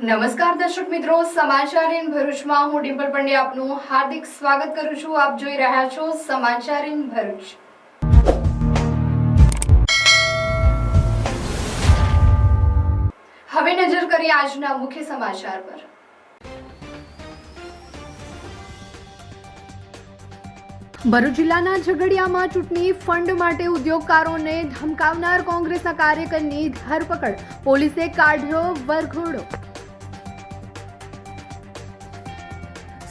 નમસ્કાર દર્શક મિત્રો, સમાચાર ઇન ભરૂચમાં હું ડિમ્પલ પંડ્યા આપનું હાર્દિક સ્વાગત કરું છું. આપ જોઈ રહ્યા છો સમાચાર ઇન ભરૂચ. હવે નજર કરીએ આજના મુખ્ય સમાચાર પર. ભરૂચ જિલ્લાના ઝઘડિયામાં ચૂંટણી ફંડ માટે ઉદ્યોગકારોને ધમકાવનાર કોંગ્રેસના કાર્યકરની ધરપકડ, પોલીસે કાઢ્યો વરઘોડો.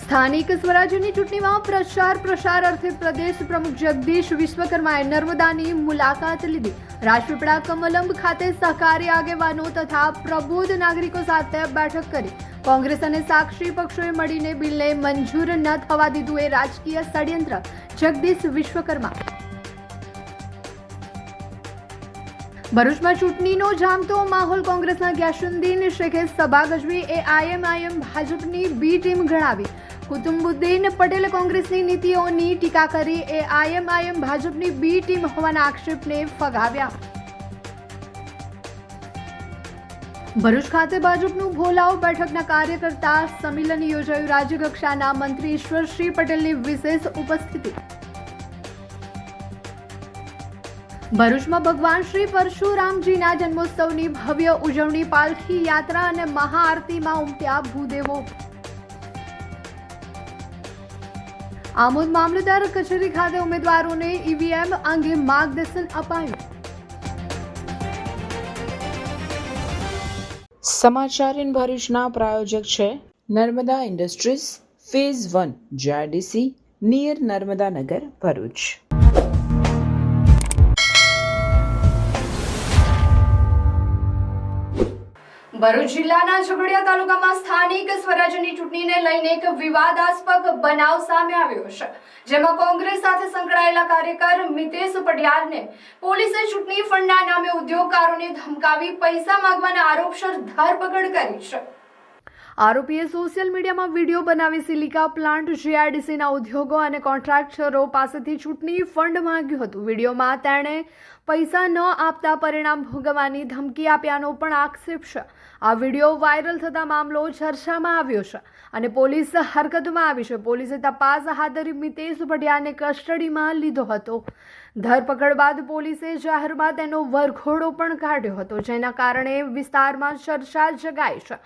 સ્થાનિક સ્વરાજ્યની ચૂંટણીમાં પ્રચાર અર્થે પ્રદેશ પ્રમુખ જગદીશ વિશ્વકર્માએ નર્મદાની મુલાકાત લીધી. રાજપીપળા કમલંબ ખાતે સહકારી આગેવાનો તથા પ્રબુદ્ધ નાગરિકો સાથે બેઠક કરી. કોંગ્રેસ અને સાક્ષી પક્ષોએ મળીને બિલને મંજૂર ન થવા દીધું એ રાજકીય ષડયંત્ર, જગદીશ વિશ્વકર્મા. ભરૂચમાં ચૂંટણીનો જામતો માહોલ, કોંગ્રેસના ગ્યાસુદ્દીન શેખે સભા ગજવી. એઆઈએમઆઈએમ ભાજપની બી ટીમ ગણાવી. કુતુબુદ્દીન પટેલે કોંગ્રેસની નીતિઓની ટીકા કરી. એઆઈએમઆઈએમ ભાજપની બી ટીમ હોવાના આક્ષેપને ફગાવ્યા. ભરૂચ ખાતે ભાજપનું ભોલાવ બેઠકના કાર્યકર્તા સંમેલન યોજાયું. રાજ્યકક્ષાના મંત્રી ઈશ્વરસિંહ પટેલની વિશેષ ઉપસ્થિતિ. ભરૂચમાં ભગવાન શ્રી પરશુરામજીના જન્મોત્સવની ભવ્ય ઉજવણી, પાલખી યાત્રા અને મહાઆરતીમાં ઉમટ્યા ભૂદેવો. આમોદ મામલતદાર કચેરી ખાતે ઉમેદવારોને ઈવીએમ અંગે માર્ગદર્શન અપાયું. સમાચાર ઇન ભરૂચના પ્રાયોજક છે Narmada industries phase 1 GIDC near Narmada Nagar Bharuch. Bharuch જિલ્લાના ઝઘડિયા તાલુકામાં સ્થાનિક સ્વરાજ્યની ચૂંટણીને લઈને એક વિવાદાસ્પદ બનાવ સામે આવ્યો છે, જેમાં કોંગ્રેસ સાથે સંકળાયેલા કાર્યકર મિતેશ પટિયાલને પોલીસે ચૂંટણી ફંડના નામે ઉદ્યોગકારોને ધમકાવી પૈસા માંગવાના આરોપસર ધરપકડ કરી છે. આરોપીએ સોશિયલ મીડિયામાં વિડીયો બનાવી સિલિકા પ્લાન્ટ, જીઆઈડીસીના ઉદ્યોગો અને કોન્ટ્રાક્ટરો પાસેથી ચૂંટણી ફંડ માંગ્યું હતું. વિડીયોમાં તેણે પૈસા ન આપતા પરિણામ ભોગવવાની ધમકી આપ્યાનો પણ આક્ષેપ છે. આ વિડીયો વાયરલ થતા મામલો ચર્ચામાં આવ્યો છે અને પોલીસ હરકતમાં આવી છે. પોલીસે તપાસ હાથ ધરી મિતેશ પટિયાલને કસ્ટડીમાં લીધો હતો. ધરપકડ બાદ પોલીસે જાહેરમાં તેનો વરઘોડો પણ કાઢ્યો હતો, જેના કારણે વિસ્તારમાં ચર્ચા જગાઈ છે.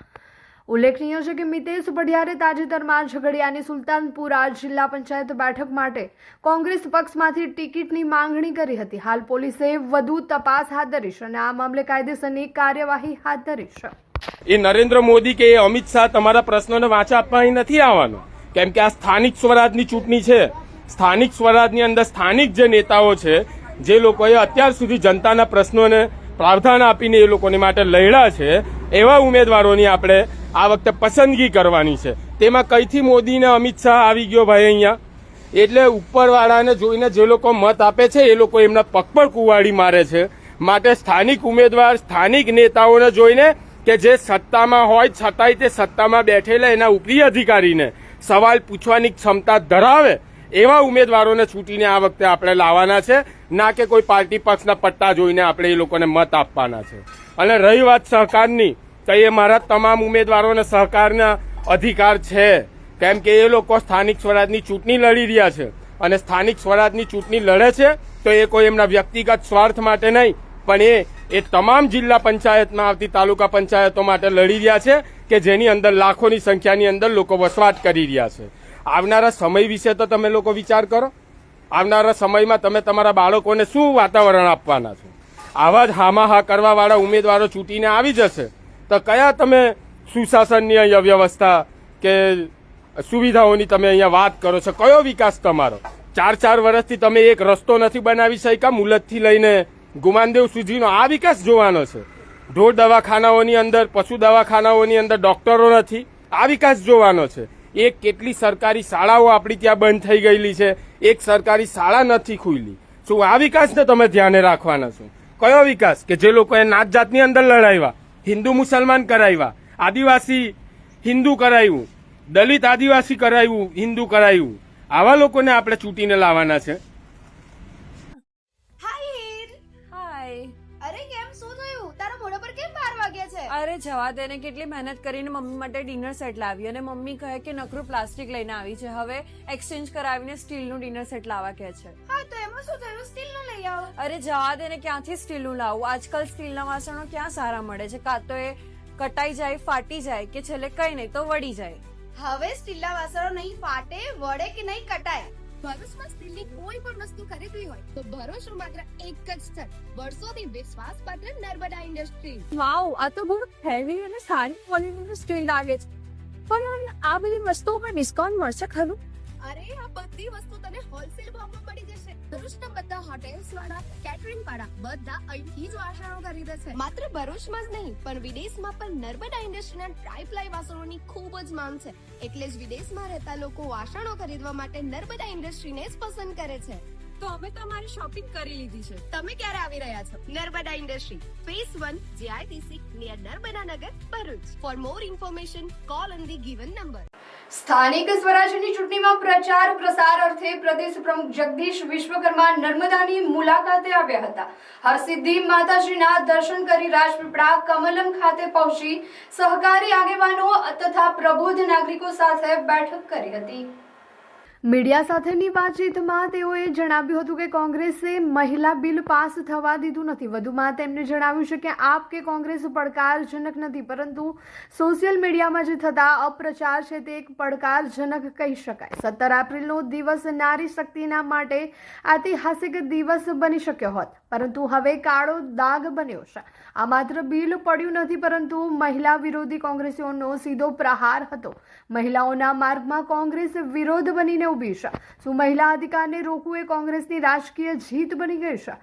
ઉલ્લેખનીય છે કે મિતેશ પટિયાલે તાજેતરમાં ઝઘડિયાની સુલતાનપુરા જિલ્લા પંચાયત બેઠક માટે કોંગ્રેસ પક્ષમાંથી ટિકિટની માંગણી કરી હતી. હાલ પોલીસે વધુ તપાસ હાથ ધરી છે અને આ મામલે કાયદેસરની કાર્યવાહી હાથ ધરી છે. એ નરેન્દ્ર મોદી કે અમિત શાહ તમારા પ્રશ્નોને વાંચા આપવા અહીં નથી આવવાનો, કેમ કે આ સ્થાનિક સ્વરાજની ચૂંટણી છે. સ્થાનિક સ્વરાજની અંદર સ્થાનિક જે નેતાઓ છે, જે લોકોએ અત્યાર સુધી જનતાના પ્રશ્નોને પ્રાવધાન આપીને એ લોકોની માટે લડ્યા છે, એવા ઉમેદવારોની આપણે આ વખતે પસંદગી કરવાની છે. તેમાં કઈથી મોદી ને અમિત શાહ આવી ગયો ભાઈ અહીંયા? એટલે ઉપરવાળાને જોઈને જે લોકો મત આપે છે એ લોકો એમના પગ પર કુવાડી મારે છે. માટે સ્થાનિક ઉમેદવાર, સ્થાનિક નેતાઓને જોઈને કે જે સત્તામાં હોય છતાંય તે સત્તામાં બેઠેલા એના ઉપરી અધિકારીને સવાલ પૂછવાની ક્ષમતા ધરાવે એવા ઉમેદવારોને છૂટીને આ વખતે આપણે લાવવાના છે, ના કે કોઈ પાર્ટી પક્ષના પટ્ટા જોઈને આપણે એ લોકોને મત આપવાના છે. અને રહી વાત સહકારની, તો એ મારા તમામ ઉમેદવારોને સહકારના અધિકાર છે, કેમ કે એ લોકો સ્થાનિક સ્વરાજની ચૂંટણી લડી રહ્યા છે. અને સ્થાનિક સ્વરાજની ચૂંટણી લડે છે તો એ કોઈ એમના વ્યક્તિગત સ્વાર્થ માટે નહીં, પણ એ તમામ જિલ્લા પંચાયતમાં આવતી તાલુકા પંચાયતો માટે લડી રહ્યા છે કે જેની અંદર લાખોની સંખ્યાની અંદર લોકો વસવાટ કરી રહ્યા છે. આવનારા સમય વિશે તો તમે લોકો વિચાર કરો. આવનારા સમયમાં તમે તમારા બાળકોને શું વાતાવરણ આપવાના છો? આવા જ હામાહા કરવાવાળા ઉમેદવારો ચૂંટીને આવી જશે તો કયા તમે સુશાસનની અહીંયા વ્યવસ્થા કે સુવિધાઓની તમે અહીંયા વાત કરો છો? કયો વિકાસ તમારો? 4 વર્ષથી તમે એક રસ્તો નથી બનાવી શક્યા, મુલતથી લઈને ગુમાનદેવ સુધીનો આ વિકાસ જોવાનો છે. ઢોર દવાખાનાઓની અંદર, પશુ દવાખાનાઓની અંદર ડોક્ટરો નથી, આ વિકાસ જોવાનો છે. એક કેટલી સરકારી શાળાઓ આપણી ત્યાં બંધ થઈ ગયેલી છે, એક સરકારી શાળા નથી ખુલ્લી. શું આ વિકાસને તમે ધ્યાને રાખવાના છો? કયો વિકાસ કે જે લોકોએ નાત જાતની અંદર લડાવ્યા, હિન્દુ મુસલમાન કરાવ્યા, આદિવાસી હિન્દુ કરાવ્યું, દલિત આદિવાસી કરાવ્યું, હિન્દુ કરાવ્યું, આવા લોકોને આપણે ચૂંટીને લાવવાના છે. હાય. અરે કેમ શું થયું? તારા મોઢા પર કેમ 12 વાગ્યા છે? અરે અરે જવા દે ને, કેટલી મહેનત કરીને મમ્મી માટે ડિનર સેટ લાવી અને મમ્મી કહે કે નકરું પ્લાસ્ટિક લઈને આવી છે, હવે એક્સચેન્જ કરાવીને સ્ટીલનું ડિનર સેટ લાવવા કહે છે. હા તો એમાં શું થયું, સ્ટીલનું લઈ આવો. અરે જવા દે ને, ક્યાંથી સ્ટીલનું લાવું? આજકાલ સ્ટીલના વાસણો ક્યાં સારા મળે છે? કાં તો એ કટાઈ જાય, ફાટી જાય, કે છેલ્લે કઈ નહીં તો વળી જાય. હવે સ્ટીલના વાસણો નહીં ફાટે, વળે કે નહીં કટાય. ભરૂચમાં સ્ટીલની કોઈ પણ વસ્તુ ખરીદવી હોય તો ભરોસો માત્ર એક જ સ્થળ, વર્ષોથી વિશ્વાસપાત્ર નર્મદા ઇન્ડસ્ટ્રીઝ. વાવ, આ તો બહુ હેવી અને સારી ક્વોલિટીનું સ્ટીલ લાગે છે. પણ આ બધી વસ્તુઓ પર ડિસ્કાઉન્ટ મળશે ખરું? અરે આ બધી વસ્તુ તને હોલસેલ ભાવમાં મળી જશે. ભરૂચના બધા હોટેલ્સ વાળા, કેટરિંગ વાળા બધા અહીંથી જ વાસણો ખરીદે છે. માત્ર ભરૂચમાં જ નહીં પણ વિદેશમાં પણ નર્મદા ઇન્ડસ્ટ્રીના ટ્રાયપ્લાય વાસણોની ખૂબ જ માંગ છે. એટલે જ વિદેશમાં રહેતા લોકો વાસણો ખરીદવા માટે નર્મદા ઇન્ડસ્ટ્રીને જ પસંદ કરે છે. તો અમે તમારી શોપિંગ કરી લીધી છે. તમે ક્યારે આવી રહ્યા છો? Narmada industry phase 1 GITC near Narmada Nagar, Bharuch. For more information call on the given number. સ્થાનિક સ્વરાજ્યની ચૂંટણીમાં પ્રચાર પ્રસાર અર્થે પ્રદેશ પ્રમુખ જગદીશ વિશ્વકર્મા નર્મદાની મુલાકાતે આવ્યા હતા. હરસિદ્ધિ માતાજીના દર્શન કરી રાજપીપળા કમલમ ખાતે પહોંચી સહકારી આગેવાનો તથા પ્રબુદ્ધ નાગરિકો સાથે બેઠક કરી હતી. મીડિયા સાથેની વાતચીતમાં તેઓએ જણાવ્યું હતું કે કોંગ્રેસે મહિલા બિલ પાસ થવા દીધું નથી. વધુમાં તેમણે જણાવ્યું છે કે આપ કે કોંગ્રેસ પડકારજનક નથી, પરંતુ સોશિયલ મીડિયામાં જે થતા અપપ્રચાર છે તે એક પડકારજનક કહી શકાય. 17 એપ્રિલનો દિવસ નારી શક્તિના માટે ઐતિહાસિક દિવસ બની શક્યો હોત, પરંતુ હવે કાળો દાગ બન્યો છે. આ માત્ર બિલ પડ્યું નથી, પરંતુ મહિલા વિરોધી કોંગ્રેસીઓનો સીધો પ્રહાર હતો. મહિલાઓના માર્ગમાં કોંગ્રેસ વિરોધ બનીને ઉભી છે. શું મહિલા અધિકારને રોકવું એ કોંગ્રેસની રાજકીય જીત બની ગઈ છે?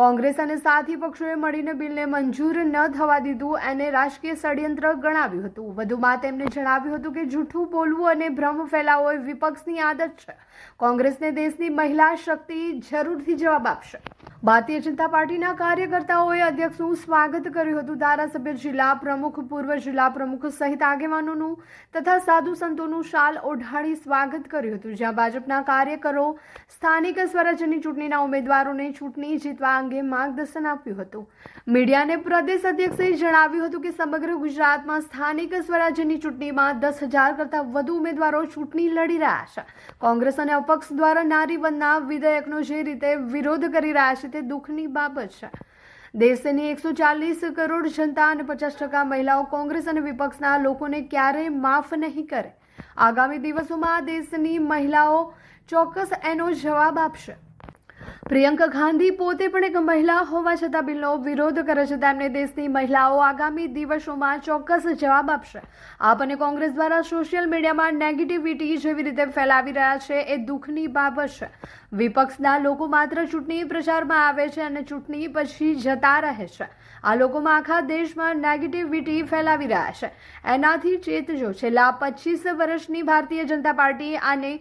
કોંગ્રેસ અને સાથી પક્ષોએ મળીને બિલને મંજૂર ન થવા દીધું એને રાજકીય ષડયંત્ર ગણાવ્યું હતું. વધુમાં તેમણે જણાવ્યું હતું કે જૂઠું બોલવું અને ભ્રમ ફેલાવવો એ વિપક્ષની આદત છે. કોંગ્રેસને દેશની મહિલા શક્તિ જરૂરથી જવાબ આપશે. ભારતીય જનતા પાર્ટીના કાર્યકર્તાઓએ અધ્યક્ષનું સ્વાગત કર્યું હતું. ધારાસભ્ય, જિલ્લા પ્રમુખ, પૂર્વ જિલ્લા પ્રમુખ સહિત આગેવાનોનું તથા સાધુ સંતોનું શાલ ઓઢાડી સ્વાગત કર્યું હતું. જ્યાં ભાજપના કાર્યકરો સ્થાનિક સ્વરાજ્યની ચૂંટણીના ઉમેદવારોને ચૂંટણી જીતવા અંગે માર્ગદર્શન આપ્યું હતું. મીડિયાને પ્રદેશ અધ્યક્ષે જણાવ્યું હતું કે સમગ્ર ગુજરાતમાં સ્થાનિક સ્વરાજ્યની ચૂંટણીમાં 10,000 કરતાં વધુ ઉમેદવારો ચૂંટણી લડી રહ્યા છે. કોંગ્રેસ અને અપક્ષ દ્વારા નારી વંદના વિધેયકનો જે રીતે વિરોધ કરી રહ્યા છે તે દુઃખની બાબત છે. દેશની 140 કરોડ જનતા અને 50% મહિલાઓ કોંગ્રેસ અને વિપક્ષના લોકોને ક્યારેય માફ નહીં કરે. આગામી દિવસોમાં દેશની મહિલાઓ ચોક્કસ એનો જવાબ આપશે. પ્રિયંકા ગાંધી પોતે પણ એક મહિલા હોવા છતાં બિલનો વિરોધ કરે છે. તેમને દેશની મહિલાઓ આગામી દિવસોમાં ચોક્કસ જવાબ આપશે. આપ અને કોંગ્રેસ દ્વારા સોશિયલ મીડિયામાં નેગેટિવિટી જેવી રીતે ફેલાવી રહ્યા છે એ દુઃખની બાબત છે. વિપક્ષના લોકો માત્ર ચૂંટણી પ્રચારમાં આવે છે અને ચૂંટણી પછી જતા રહે છે. આ લોકોમાં આખા દેશમાં નેગેટિવિટી ફેલાવી રહ્યા છે. એનાથી ચેતજો. છેલ્લા 25 વર્ષની ભારતીય જનતા પાર્ટી અને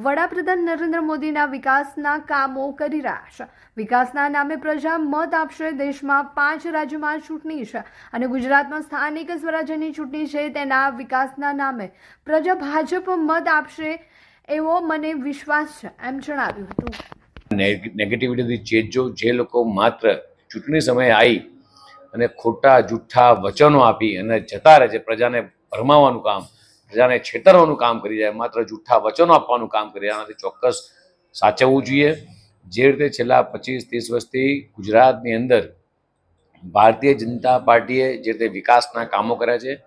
વડાપ્રધાન નરેન્દ્ર મોદીના વિકાસના કામો કરી રહ્યા છે. વિકાસના નામે પ્રજા મત આપશે. દેશમાં 5 રાજ્યોમાં ચૂંટણી છે અને ગુજરાતમાં સ્થાનિક સ્વરાજ્યની ચૂંટણી છે. તેના વિકાસના નામે પ્રજા ભાજપ મત આપશે એવો મને વિશ્વાસ છે, એમ જણાવ્યું હતું. નેગેટિવિટીથી ચેતજો. જે લોકો માત્ર ચૂંટણી સમયે આવી અને ખોટા જૂઠા વચનો આપી અને જતા રહે છે, પ્રજાને ભરમાવાનું કામ, પ્રજાને છેતરવાનું કામ કરી જાય, માત્ર જૂઠા વચનો આપવાનું કામ કરી જાય, આનાથી ચોક્કસ સાચવવું જોઈએ. જે રીતે છેલ્લા 25-30 વર્ષથી ગુજરાતની અંદર ભારતીય જનતા પાર્ટીએ જે રીતે વિકાસના કામો કર્યા છે,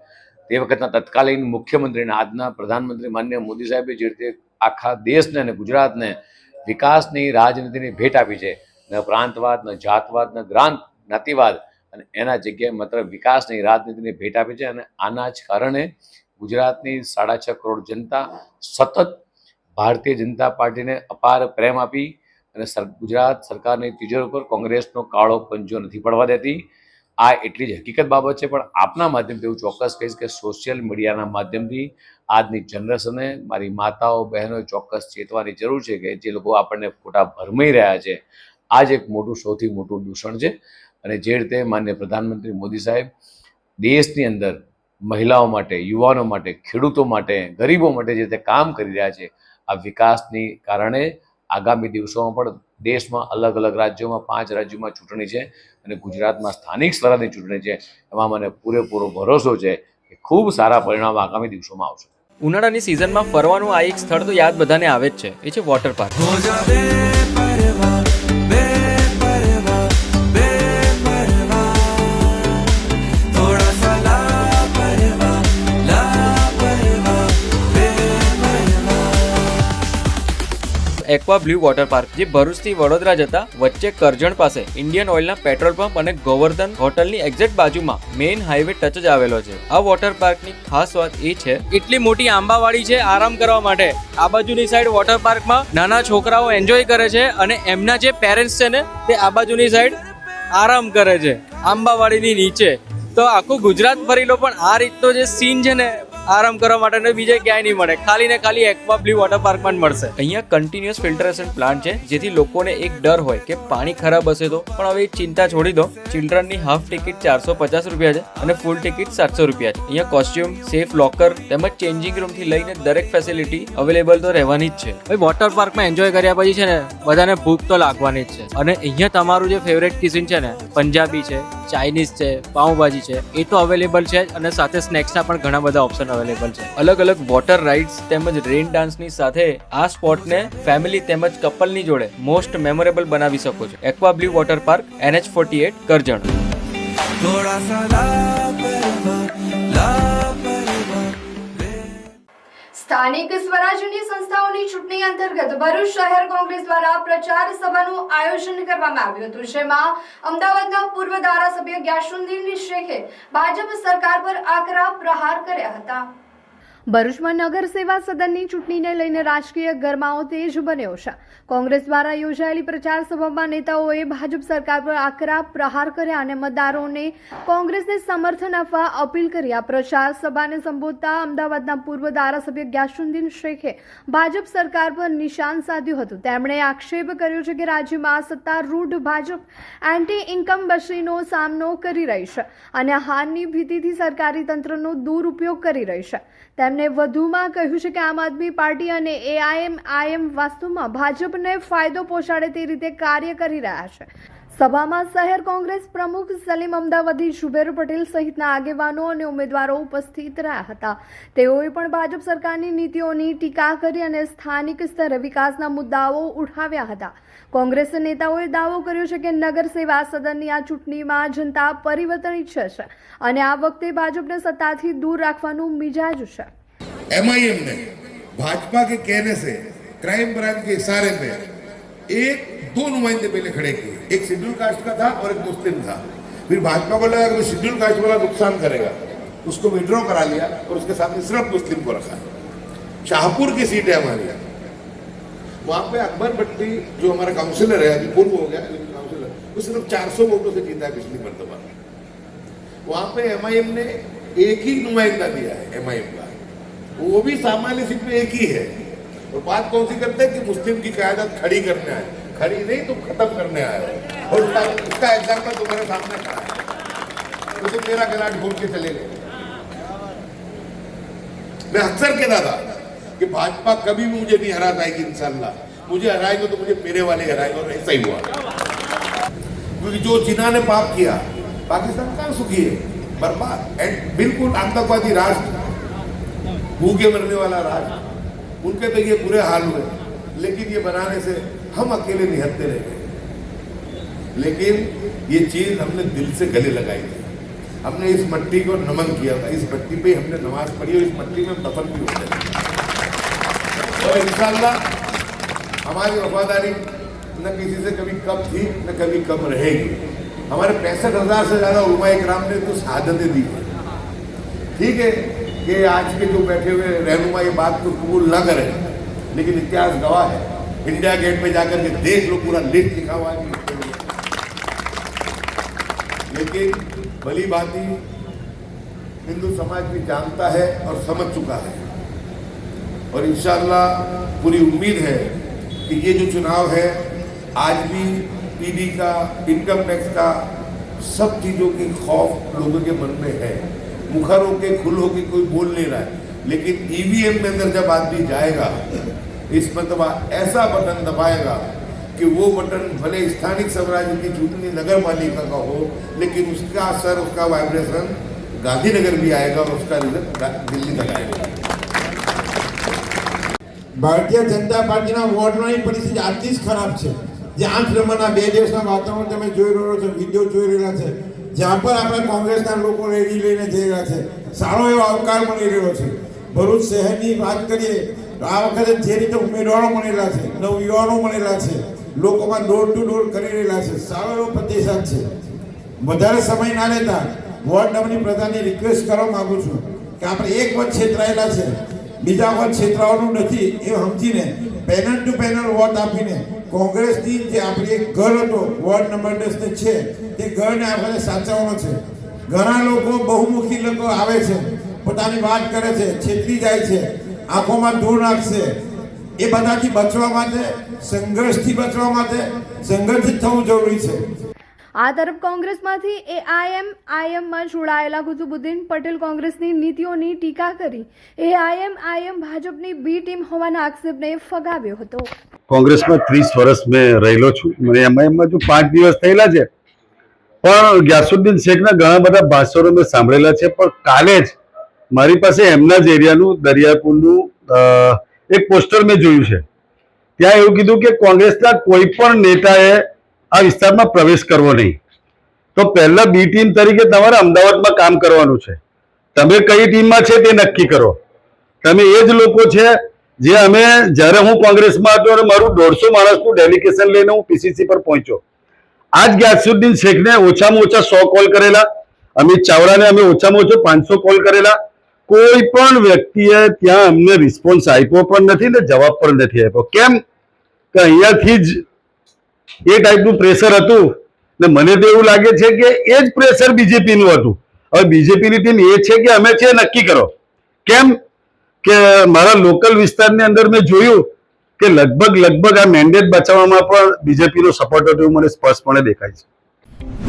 તે વખતના તત્કાલીન મુખ્યમંત્રી અને આજના પ્રધાનમંત્રી માનનીય મોદી સાહેબે જે રીતે આખા દેશને અને ગુજરાતને વિકાસની રાજનીતિની ભેટ આપી છે, ન પ્રાંતવાદ, ન જાતવાદ, ન જ્ઞાતિવાદ, અને એના જગ્યાએ માત્ર વિકાસની રાજનીતિની ભેટ આપી છે. અને આના જ કારણે ગુજરાતની 6.5 કરોડ જનતા સતત ભારતીય જનતા પાર્ટીને અપાર પ્રેમ આપી અને ગુજરાત સરકારની તિજોરી પર કોંગ્રેસનો કાળો પંજો નથી પડવા દેતી. આ એટલી જ હકીકત બાબત છે. પણ આપના માધ્યમથી એવું ચોક્કસ કહીશ કે સોશિયલ મીડિયાના માધ્યમથી આજની જનરેશને, મારી માતાઓ બહેનોએ ચોક્કસ ચેતવાની જરૂર છે કે જે લોકો આપણને ખોટા ભરમાઈ રહ્યા છે, આ જ એક મોટું, સૌથી મોટું દૂષણ છે. અને જે રીતે માનનીય પ્રધાનમંત્રી મોદી સાહેબ દેશની અંદર મહિલાઓ માટે, યુવાનો માટે, ખેડૂતો માટે, ગરીબો માટે જે રીતે કામ કરી રહ્યા છે, આ વિકાસની કારણે આગામી દિવસોમાં પણ દેશમાં અલગ અલગ રાજ્યોમાં 5 રાજ્યોમાં ચૂંટણી છે અને ગુજરાતમાં સ્થાનિક સ્વરાજની ચૂંટણી છે. એમાં મને પૂરેપૂરો ભરોસો છે કે ખૂબ સારા પરિણામ આગામી દિવસોમાં આવશે. ઉનાળાની સિઝનમાં ફરવાનું આ એક સ્થળ તો યાદ બધાને આવે જ છે, એ છે water park. Aqua blue water park જે ભરૂચથી વડોદરા જતા વચ્ચે કરજણ પાસે ઇન્ડિયન ઓઇલના પેટ્રોલ પંપ અને ગોવર્ધન હોટલની એક્ઝેક્ટ બાજુમાં મેઇન હાઈવે ટચ જ આવેલો છે. આ વોટર પાર્કની ખાસ વાત એ છે એટલી મોટી આંબાવાડી છે આરામ કરવા માટે. આ બાજુની સાઈડ વોટર પાર્કમાં નાના છોકરાઓ એન્જોય કરે છે અને એમના જે પેરેન્ટ્સ છે ને તે આ બાજુની સાઈડ આરામ કરે છે આંબાવાડીની નીચે. તો આખું ગુજરાત ફરી લો પણ આ રીતનો જે સીન છે ને આરામ કરવા માટે બીજે ક્યાંય નહીં મળે, ખાલી ને ખાલી એક્વા બ્લુ વોટર પાર્કમાં જ મળશે. અહીંયા કન્ટિન્યુઅસ ફિલ્ટરેશન પ્લાન્ટ છે જેથી લોકોને એક ડર હોય કે પાણી ખરાબ હશે તો, પણ હવે ચિંતા છોડી દો. ચિલ્ડ્રનની હાફ ટિકિટ 450 રૂપિયા છે અને ફૂલ ટિકિટ 700 રૂપિયા છે. અહીંયા કોસ્ટ્યુમ, સેફ લોકર તેમજ ચેન્જિંગ રૂમ થી લઈને દરેક ફેસિલિટી અવેલેબલ તો રહેવાની જ છે. ભાઈ વોટર પાર્કમાં એન્જોય કર્યા પછી છે ને બધાને ભૂખ તો લાગવાની જ છે. અને અહીંયા તમારું જે ફેવરેટ કિચન છે ને, પંજાબી છે, ચાઇનીઝ છે, પાઉંભાજી છે, એ તો અવેલેબલ છે અને સાથે સ્નેક્સના પણ ઘણા બધા ઓપ્શન અવેલેબલ છે. અલગ અલગ વોટર રાઇડ્સ તેમજ રેન ડાન્સની સાથે આ સ્પોટને ફેમિલી તેમજ કપલની જોડે મોસ્ટ મેમોરેબલ બનાવી શકો છો. Aqua blue water park, NH48, Karjan. સ્થાનિક સ્વરાજ્યની સંસ્થાઓની ચૂંટણી અંતર્ગત ભરૂચ શહેર કોંગ્રેસ દ્વારા પ્રચાર સભાનું આયોજન કરવામાં આવ્યું હતું, જેમાં અમદાવાદના પૂર્વ ધારાસભ્ય ગ્યાસુદ્દીન શેખે ભાજપ સરકાર પર આકરા પ્રહાર કર્યા હતા. ભરૂચમાં નગર સેવા સદનની ચૂંટણીને લઈને રાજકીય ગરમાવો તેજ બન્યો છે. કોંગ્રેસ દ્વારા યોજાયેલી પ્રચાર સભામાં નેતાઓએ ભાજપ સરકાર પર આકરા પ્રહાર કર્યા અને મતદારોને કોંગ્રેસને સમર્થન આપવા અપીલ કરી. આ પ્રચાર સભાને સંબોધતા અમદાવાદના પૂર્વ ધારાસભ્ય ગ્યાસુદ્દીન શેખે ભાજપ સરકાર પર નિશાન સાધ્યું હતું. તેમણે આક્ષેપ કર્યો છે કે રાજ્યમાં સત્તારૂઢ ભાજપ એન્ટી ઇન્કમ્બન્સીનો સામનો કરી રહી છે અને હારની ભીતિથી સરકારી તંત્રનો દુરુપયોગ કરી રહી છે. તેમણે વધુમાં કહ્યું છે કે આમ આદમી પાર્ટી અને AIM વાસ્તવમાં ભાજપને ફાયદો પહોંચાડે તે રીતે કાર્ય કરી રહ્યા છે. સભામાં શહેર કોંગ્રેસ પ્રમુખ સલીમ અમદાવાદી, જુબેર પટેલ સહિતના આગેવાનો અને ઉમેદવારો ઉપસ્થિત રહ્યા હતા. તેઓએ પણ ભાજપ સરકારની નીતિઓની ટીકા કરી અને સ્થાનિક સ્તરે વિકાસના મુદ્દાઓ ઉઠાવ્યા હતા. કોંગ્રેસ નેતાઓએ દાવો કર્યો છે કે નગર સેવા સદનની આ ચૂંટણીમાં જનતા પરિવર્તન ઈચ્છે છે અને આ વખતે ભાજપને સત્તાથી दूर રાખવાનું મિજાજ છે. MIM ने भाजपा के कहने से क्राइम ब्रांच के इशारे पे दो नुमाइंदे पहले खड़े किए, एक शेड्यूल कास्ट का था और एक मुस्लिम था. फिर भाजपा को लगा कि शेड्यूल कास्ट वाला नुकसान करेगा, उसको विड्रॉ करा लिया और उसके साथ सिर्फ मुस्लिम को रखा. शाहपुर की सीट है हमारी, वहाँ पे अकबर भट्टी जो हमारा काउंसिलर है, अभी पूर्व हो गया लेकिन काउंसिलर, वो सिर्फ 400 वोटों से जीता है पिछली मरतबा. वहाँ पे MIM ने एक ही नुमाइंदा दिया है MIM का, वो भी सामान्य सीट में एक ही है. और बात कौन सी करते हैं कि मुस्लिम की क़यादत खड़ी करने आए, खड़ी नहीं तो खत्म करने आए. और उसका एग्जाम्पल तुम्हारे सामने खड़ा है, तो मेरा गला ढोल के चले गए. मैं अक्सर कहता था कि भाजपा कभी भी मुझे नहीं हरा पाएगी इंशाल्लाह. मुझे हराएगा तो मुझे मेरे वाले हराएगा, और ऐसा ही हुआ. क्योंकि जो जिन्ना ने पाप किया, पाकिस्तान कहाँ सुखी है, बर्बाद. एंड बिल्कुल आतंकवादी राष्ट्र, भूखे मरने वाला राष्ट्र, उनके तो ये बुरे हाल हुए. लेकिन ये बनाने से हम अकेले निहत्ते रह गए. लेकिन ये चीज हमने दिल से गले लगाई थी. हमने इस मट्टी को नमन किया था, इस मट्टी पे हमने नमाज पढ़ी और इस मट्टी में हम दफन भी होते हैं. और इंशाल्लाह हमारी वफादारी न किसी से कभी कम थी न कभी कम रहेगी. हमारे 65,000 से ज़्यादा उलमाए किराम ने तो शहादतें दी है. ठीक है कि आज के जो बैठे हुए रहनुमा ये बात को कबूल ना करें, लेकिन इतिहास गवाह है. इंडिया गेट पे जाकर के देख लो, पूरा लिस्ट लिखा हुआ है. लेकिन भली भांति हिंदू समाज भी जानता है और समझ चुका है. और इंशाअल्लाह पूरी उम्मीद है कि ये जो चुनाव है, आज भी ईडी का, इनकम टैक्स का, सब चीज़ों की खौफ लोगों के मन में है. मुखर होके खुल होके कोई बोल नहीं रहा है, लेकिन EVM में अंदर जब आदमी जाएगा इस मतबा ऐसा बटन दबाएगा कि वो बटन भले स्थानिक स्वराज्य की चुटनी नगर पालिका का हो, लेकिन उसका असर, उसका वाइब्रेशन गांधीनगर भी आएगा और उसका रिजल्ट दिल्ली तक आएगा। ભારતીય જનતા પાર્ટીના વોર્ડની પરિસ્થિતિ આટલી જ ખરાબ છે. જે 8 નંબરના 2 દિવસના વાતાવરણ તમે જોઈ રહ્યો છો, વિડીયો જોઈ રહ્યા છે, જ્યાં પર આપણે કોંગ્રેસના લોકો રેલી લઈને જઈ રહ્યા છે. સારો એવો આવકાર મળી રહ્યો છે. ભરૂચ શહેરની વાત કરીએ તો આ વખતે જે રીતે ઉમેદવારો મળેલા છે, નવયુવાનો મળેલા છે, લોકોમાં ડોર ટુ ડોર કરી રહેલા છે, સારો એવો પ્રતિસાદ છે. વધારે સમય ના લેતા વોર્ડ નંબરની પ્રજાની રિક્વેસ્ટ કરવા માંગુ છું કે આપણે એક વખત છેતરાયેલા છે, બીજા વખત છેતરાવાનું નથી એ સમજીને પેનલ ટુ પેનલ વોટ આપીને કોંગ્રેસની જે આપણી એક ઘર હતો વોર્ડ નંબર 10 છે તે ઘરને આપણે સાચવવાનો છે. ઘણા લોકો બહુમુખી લોકો આવે છે, પોતાની વાત કરે છે, છેતરી જાય છે, આંખોમાં ધૂળ નાખશે. એ બધાથી બચવા માટે, સંઘર્ષથી બચવા માટે સંગઠિત થવું જરૂરી છે. આ તરફ કોંગ્રેસમાંથી એઆઈએમઆઈએમમાં જોડાયેલા કુતુબુદ્દીન પટેલ કોંગ્રેસની નીતિઓની ટીકા કરી એઆઈએમઆઈએમ ભાજપની બી ટીમ હોવાના આક્ષેપને ફગાવ્યો હતો. કોંગ્રેસમાં 30 વર્ષ મેં રહેલો છું. મને એમાં જો 5 દિવસ થયેલા છે, પણ ગ્યાસુદ્દીન શેખના ઘણા બધા ભાષણો મેં સાંભળેલા છે. પણ કાલે જ મારી પાસે એમના જ એરિયાનું દરિયાપુરનું એક પોસ્ટર મેં જોયું છે. ત્યાં એવું કીધું કે કોંગ્રેસના કોઈ પણ નેતાએ આ વિસ્તારમાં પ્રવેશ કરવો નહીં. તો પહેલા બી ટીમ તરીકે તમારે અમદાવાદમાં કામ કરવાનું છે. તમે કઈ ટીમમાં છે તે નક્કી કરો. તમે એ જ લોકો છે જે અમે જ્યારે હું કોંગ્રેસમાં હતો અને મારું 150 માણસનું ડેલિગેશન લઈને હું પીસીસી પર પહોંચ્યો. આજ ગ્યાસુદ્દીન શેખને ઓછામાં ઓછા 100 કોલ કરેલા, અમિત ચાવડાને અમે ઓછામાં ઓછો 500 કોલ કરેલા. કોઈ પણ વ્યક્તિએ ત્યાં અમને રિસ્પોન્સ આપ્યો પણ નથી ને જવાબ પણ નથી આપ્યો. કેમ કે અહીંયાથી જ એ ટાઈપનું પ્રેશર હતું ને મને તો એવું લાગે છે કે એ જ પ્રેશર બીજેપીનું હતું. હવે બીજેપીની ટીમ એ છે કે અમે છે નક્કી કરો. કેમ કે મારા લોકલ વિસ્તારની અંદર મેં જોયું કે લગભગ આ મેન્ડેટ બચાવવામાં પણ બીજેપીનો સપોર્ટ હતો એવું મને સ્પષ્ટપણે દેખાય છે.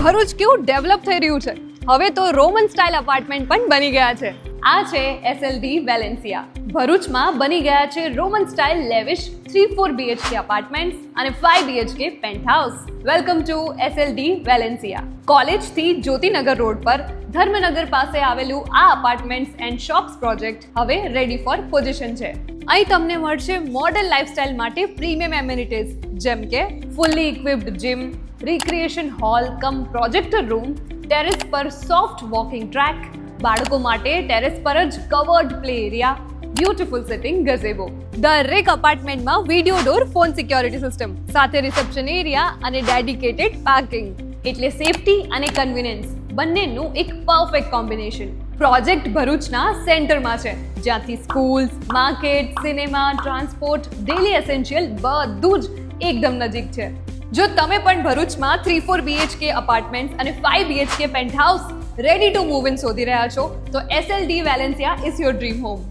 ભરૂચ કેવું ડેવલપ થઈ રહ્યું છે. હવે તો રોમન સ્ટાઇલ અપાર્ટમેન્ટ પણ બની ગયા છે. આ છે એસએલડી વેલેન્સિયા. ભરૂચમાં બની ગયા છે Roman style lavish 3-4 BHK apartments અને 5 BHK penthouse. Welcome to SLD Valencia. કોલેજથી જ્યોતિનગર રોડ પર ધર્મનગર પાસે આવેલું આ અપાર્ટમેન્ટ્સ એન્ડ શોપ્સ પ્રોજેક્ટ હવે રેડી ફોર પોઝિશન છે. અહીં તમને મળશે મોડર્ન લાઇફસ્ટાઇલ માટે પ્રીમિયમ એમ્યુનિટીઝ જેમ કે fully equipped gym, recreation hall cum projector room, terrace પર સોફ્ટ વોકિંગ ટ્રેક, બાળકો માટે ટેરેસ પર જ covered play area, beautiful sitting gazebo. દરેક અપાર્ટમેન્ટમાં video door phone security system સાથે રિસેપ્શન એરિયા અને ડેડિકેટેડ પાર્કિંગ. એટલે સેફટી અને કન્વીનિયન્સ બંનેનું એક પરફેક્ટ કોમ્બિનેશન. પ્રોજેક્ટ ભરૂચના સેન્ટરમાં છે, જ્યાંથી schools, market, cinema, transport, daily essential બધું જ એકદમ નજીક છે. જો તમે પણ ભરૂચમાં 3-4 BHK અપાર્ટમેન્ટ્સ અને 5 BHK penthouse ready to move in શોધી રહ્યા છો તો SLD Valencia is your dream home.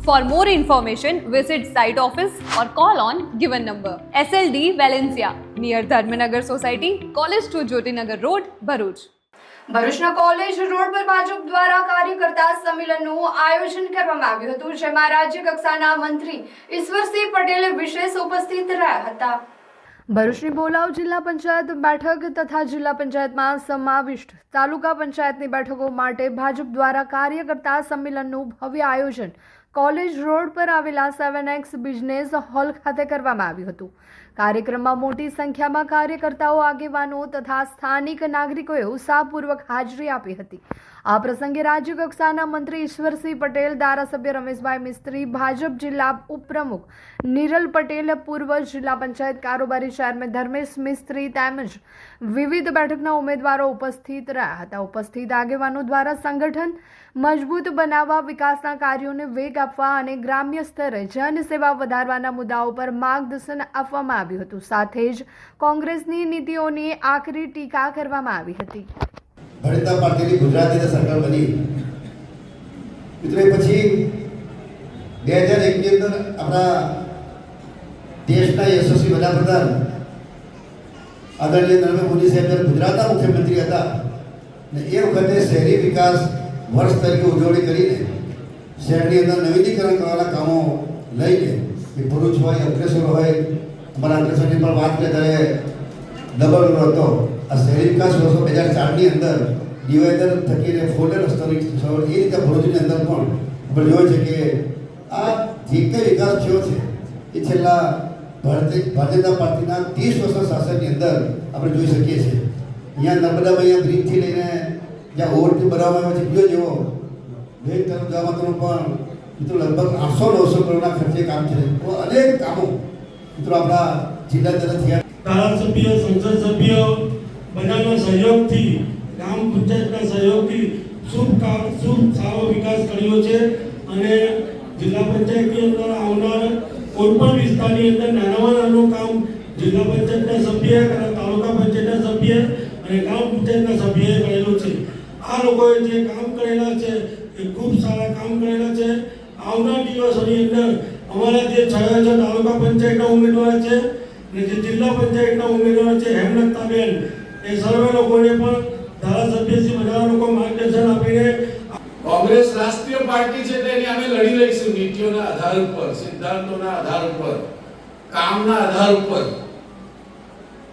For more information, visit site office or call on given number. SLD Valencia, near Dharmanagar Society, College to Jyotinagar Road, Bharuch. ભરૂચના college road પર ભાજપ દ્વારા કાર્યકર્તા સંમેલનનું આયોજન કરવામાં આવ્યું હતું, જેમાં રાજ્ય કક્ષાના મંત્રી ઈશ્વરસિંહ પટેલ વિશેષ ઉપસ્થિત રહ્યા હતા. ભરૂચની બોલાવ જિલ્લા પંચાયત બેઠક તથા જિલ્લા પંચાયતમાં સમાવિષ્ટ તાલુકા પંચાયતની બેઠકો માટે ભાજપ દ્વારા કાર્યકર્તા સંમેલનનું ભવ્ય આયોજન કોલેજ રોડ પર આવેલા 7X બિઝનેસ હોલ ખાતે કરવામાં આવ્યું હતું. કાર્યક્રમમાં મોટી સંખ્યામાં કાર્યકર્તાઓ, આગેવાનો તથા સ્થાનિક નાગરિકોએ ઉત્સાહપૂર્વક હાજરી આપી હતી. આ પ્રસંગે રાજ્ય કક્ષાના મંત્રી ઈશ્વરસિંહ પટેલ, ધારાસભ્ય રમેશભાઈ મિસ્ત્રી, ભાજપ જિલ્લા ઉપપ્રમુખ નિરલ પટેલ, પૂર્વ જિલ્લા પંચાયત કારોબારી ચેરમેન ધર્મેશ મિસ્ત્રી તેમજ વિવિધ બેઠકના ઉમેદવારો ઉપસ્થિત રહ્યા હતા. ઉપસ્થિત આગેવાનો દ્વારા સંગઠન મજબૂત બનાવવા, વિકાસના કાર્યોને વેગ આપવા અને ગ્રામ્ય સ્તરે જનસેવા વધારવાના મુદ્દાઓ પર માર્ગદર્શન આપવામાં આવ્યું હતું. સાથે જ કોંગ્રેસની નીતિઓની આકરી ટીકા કરવામાં આવી હતી. ભારતીય જનતા પાર્ટીની ગુજરાતની સરકાર બની મિત્રો પછી 2001 ની અંદર આપણા દેશના યશસ્વી વડાપ્રધાન આદરણીય નરેન્દ્ર મોદી સાહેબ ગુજરાતના મુખ્યમંત્રી હતા અને એ વખતે શહેરી વિકાસ વર્ષ તરીકે ઉજવણી કરીને શહેરની અંદર નવીનીકરણ કરવાના કામો લઈને કે ભરૂચ હોય, અંકલેશ્વર હોય, અમારા અંકલેશ્વરની પણ વાત કરીએ ત્યારે ડબલ રોડ હતો. આ શહેરી વિકાસ વર્ષો 2004ની અંદર ડિવાઈડર થકીને 4 લેન રસ્તો એ રીતે ભરૂચની અંદર પણ આપણે જોયું છે કે આ જે કંઈ વિકાસ થયો છે એ છેલ્લા ભારતીય જનતા પાર્ટીના 30 વર્ષના શાસનની અંદર આપણે જોઈ શકીએ છીએ. અહીંયા નર્મદામાં અહીંયા બ્રિજથી લઈને જ્યાં ઓવરબ્રિજ બનાવવામાં આવે છે બીજો જેવો ભેજ તરફ જવા માટેનો પણ મિત્રો લગભગ 800-900 કરોડના ખર્ચે કામ છે. તો અનેક કામો મિત્રો આપણા જિલ્લા તરફથી ધારાસભ્ય, સંસદ સભ્ય બધાના સહયોગથી, ગ્રામ પંચાયતના સહયોગથી ખૂબ સારો વિકાસ કર્યો છે. અને જિલ્લા પંચાયતની અંદર આવનાર કોઈ પણ વિસ્તારની અંદર નાનામાં નાનું કામ જિલ્લા પંચાયતના સભ્ય, તાલુકા પંચાયતના સભ્ય અને ગ્રામ પંચાયતના સભ્યએ કરેલું છે. આ લોકોએ જે કામ કરેલા છે એ ખૂબ સારા કામ કરેલા છે. આવનાર દિવસોની અંદર અમારા જે 6 તાલુકા પંચાયતના ઉમેદવાર છે અને જે જિલ્લા પંચાયતના ઉમેદવાર છે હેમલતાબેન, એ સર્વે લોકોને પણ ધારાસભ્યશ્રી બધા લોકો માર્ગદર્શન આપીને કોંગ્રેસ રાષ્ટ્રીય પાર્ટી છે તેની અમે લડી લઈશું નીતિઓના આધાર ઉપર, સિદ્ધાંતોના આધાર ઉપર, કામના આધાર ઉપર.